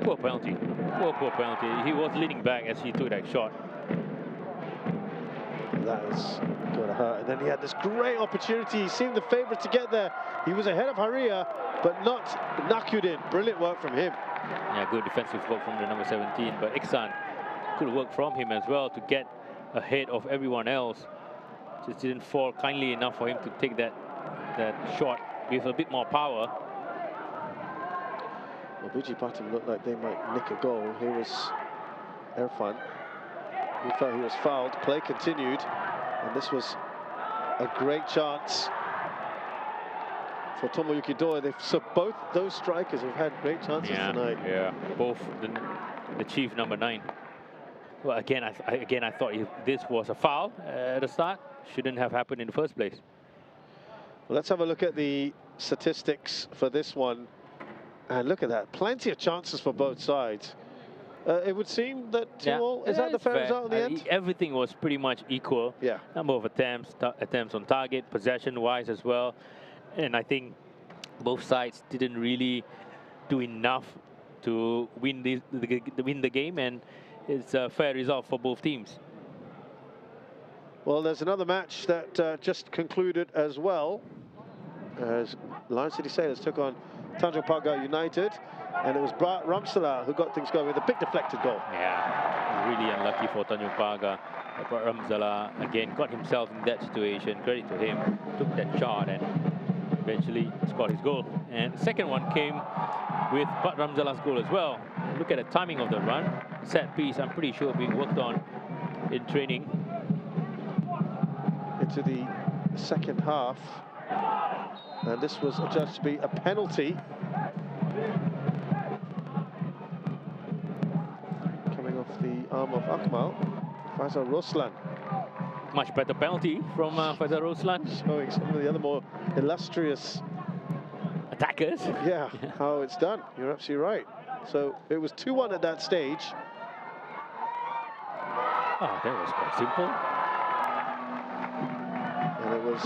Poor penalty. Poor penalty. He was leaning back as he took that shot. That was going to hurt. And then he had this great opportunity. He seemed the favourite to get there. He was ahead of Haria, but not Nakyudin. Brilliant work from him. Yeah, good defensive work from the number 17. But Iksan, good work from him as well to get ahead of everyone else. Just didn't fall kindly enough for him to take that shot with a bit more power. Well, BG Pathum looked like they might nick a goal. Here was Irfan. He felt he was fouled. Play continued, and this was a great chance for Tomoyuki Doi. So both those strikers have had great chances tonight. Yeah, both the chief number 9. Well, again, I thought this was a foul at the start. Shouldn't have happened in the first place. Well, let's have a look at the statistics for this one. And look at that. Plenty of chances for both sides. It would seem that 2-2. Is that the fair result in the end? Everything was pretty much equal. Yeah. Number of attempts on target, possession-wise as well. And I think both sides didn't really do enough to win the game. And it's a fair result for both teams. Well, there's another match that just concluded as well, as Lion City Sailors took on Tanjung Pagar United, and it was Ramsala who got things going with a big deflected goal. Yeah, really unlucky for Tanjung Pagar. Ramsala again got himself in that situation. Credit to him, took that shot and eventually scored his goal. And the second one came with Ramsala's goal as well. Look at the timing of the run. Set piece, I'm pretty sure being worked on in training. Into the second half, and this was adjudged to be a penalty. Coming off the arm of Akmal, Faisal Roslan. Much better penalty from Faisal Roslan. Showing some of the other more illustrious attackers. Yeah, how it's done. You're absolutely right. So it was 2-1 at that stage. Oh, that was quite simple. And it was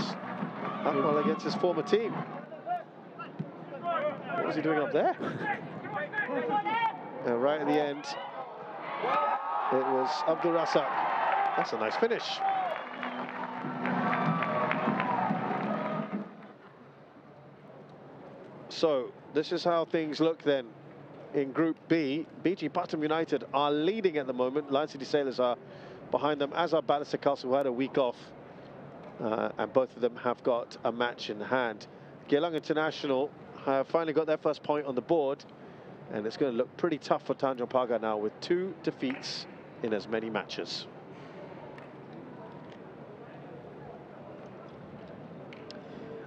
Akmal against his former team. What was he doing up there? And right at the end, it was Abdul Razak. That's a nice finish. So this is how things look then in Group B. BG Pathum United are leading at the moment. Lion City Sailors are behind them, as are Balestier Castle, who had a week off. And both of them have got a match in hand. Geylang International have finally got their first point on the board, and it's going to look pretty tough for Tanjung Pagar now with 2 defeats in as many matches.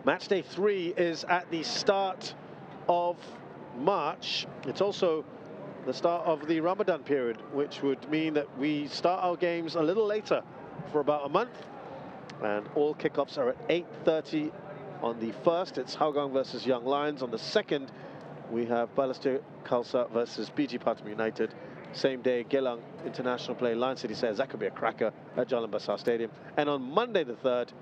Match day 3 is at the start of March. It's also the start of the Ramadan period, which would mean that we start our games a little later for about a month. And all kickoffs are at 8:30 on the 1st. It's Hougang versus Young Lions. On the 2nd, we have Balestier Khalsa versus BG Pathum United. Same day, Geylang International play Lion City Sailors. That could be a cracker at Jalan Besar Stadium. And on Monday the 3rd,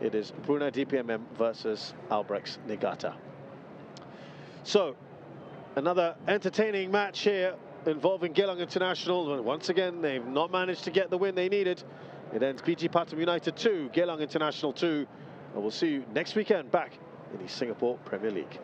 it is Brunei DPMM versus Albrechts Niigata. So, another entertaining match here involving Geylang International. Once again, they've not managed to get the win they needed. It ends BG Pathum United 2, Geylang International 2. And we'll see you next weekend back in the Singapore Premier League.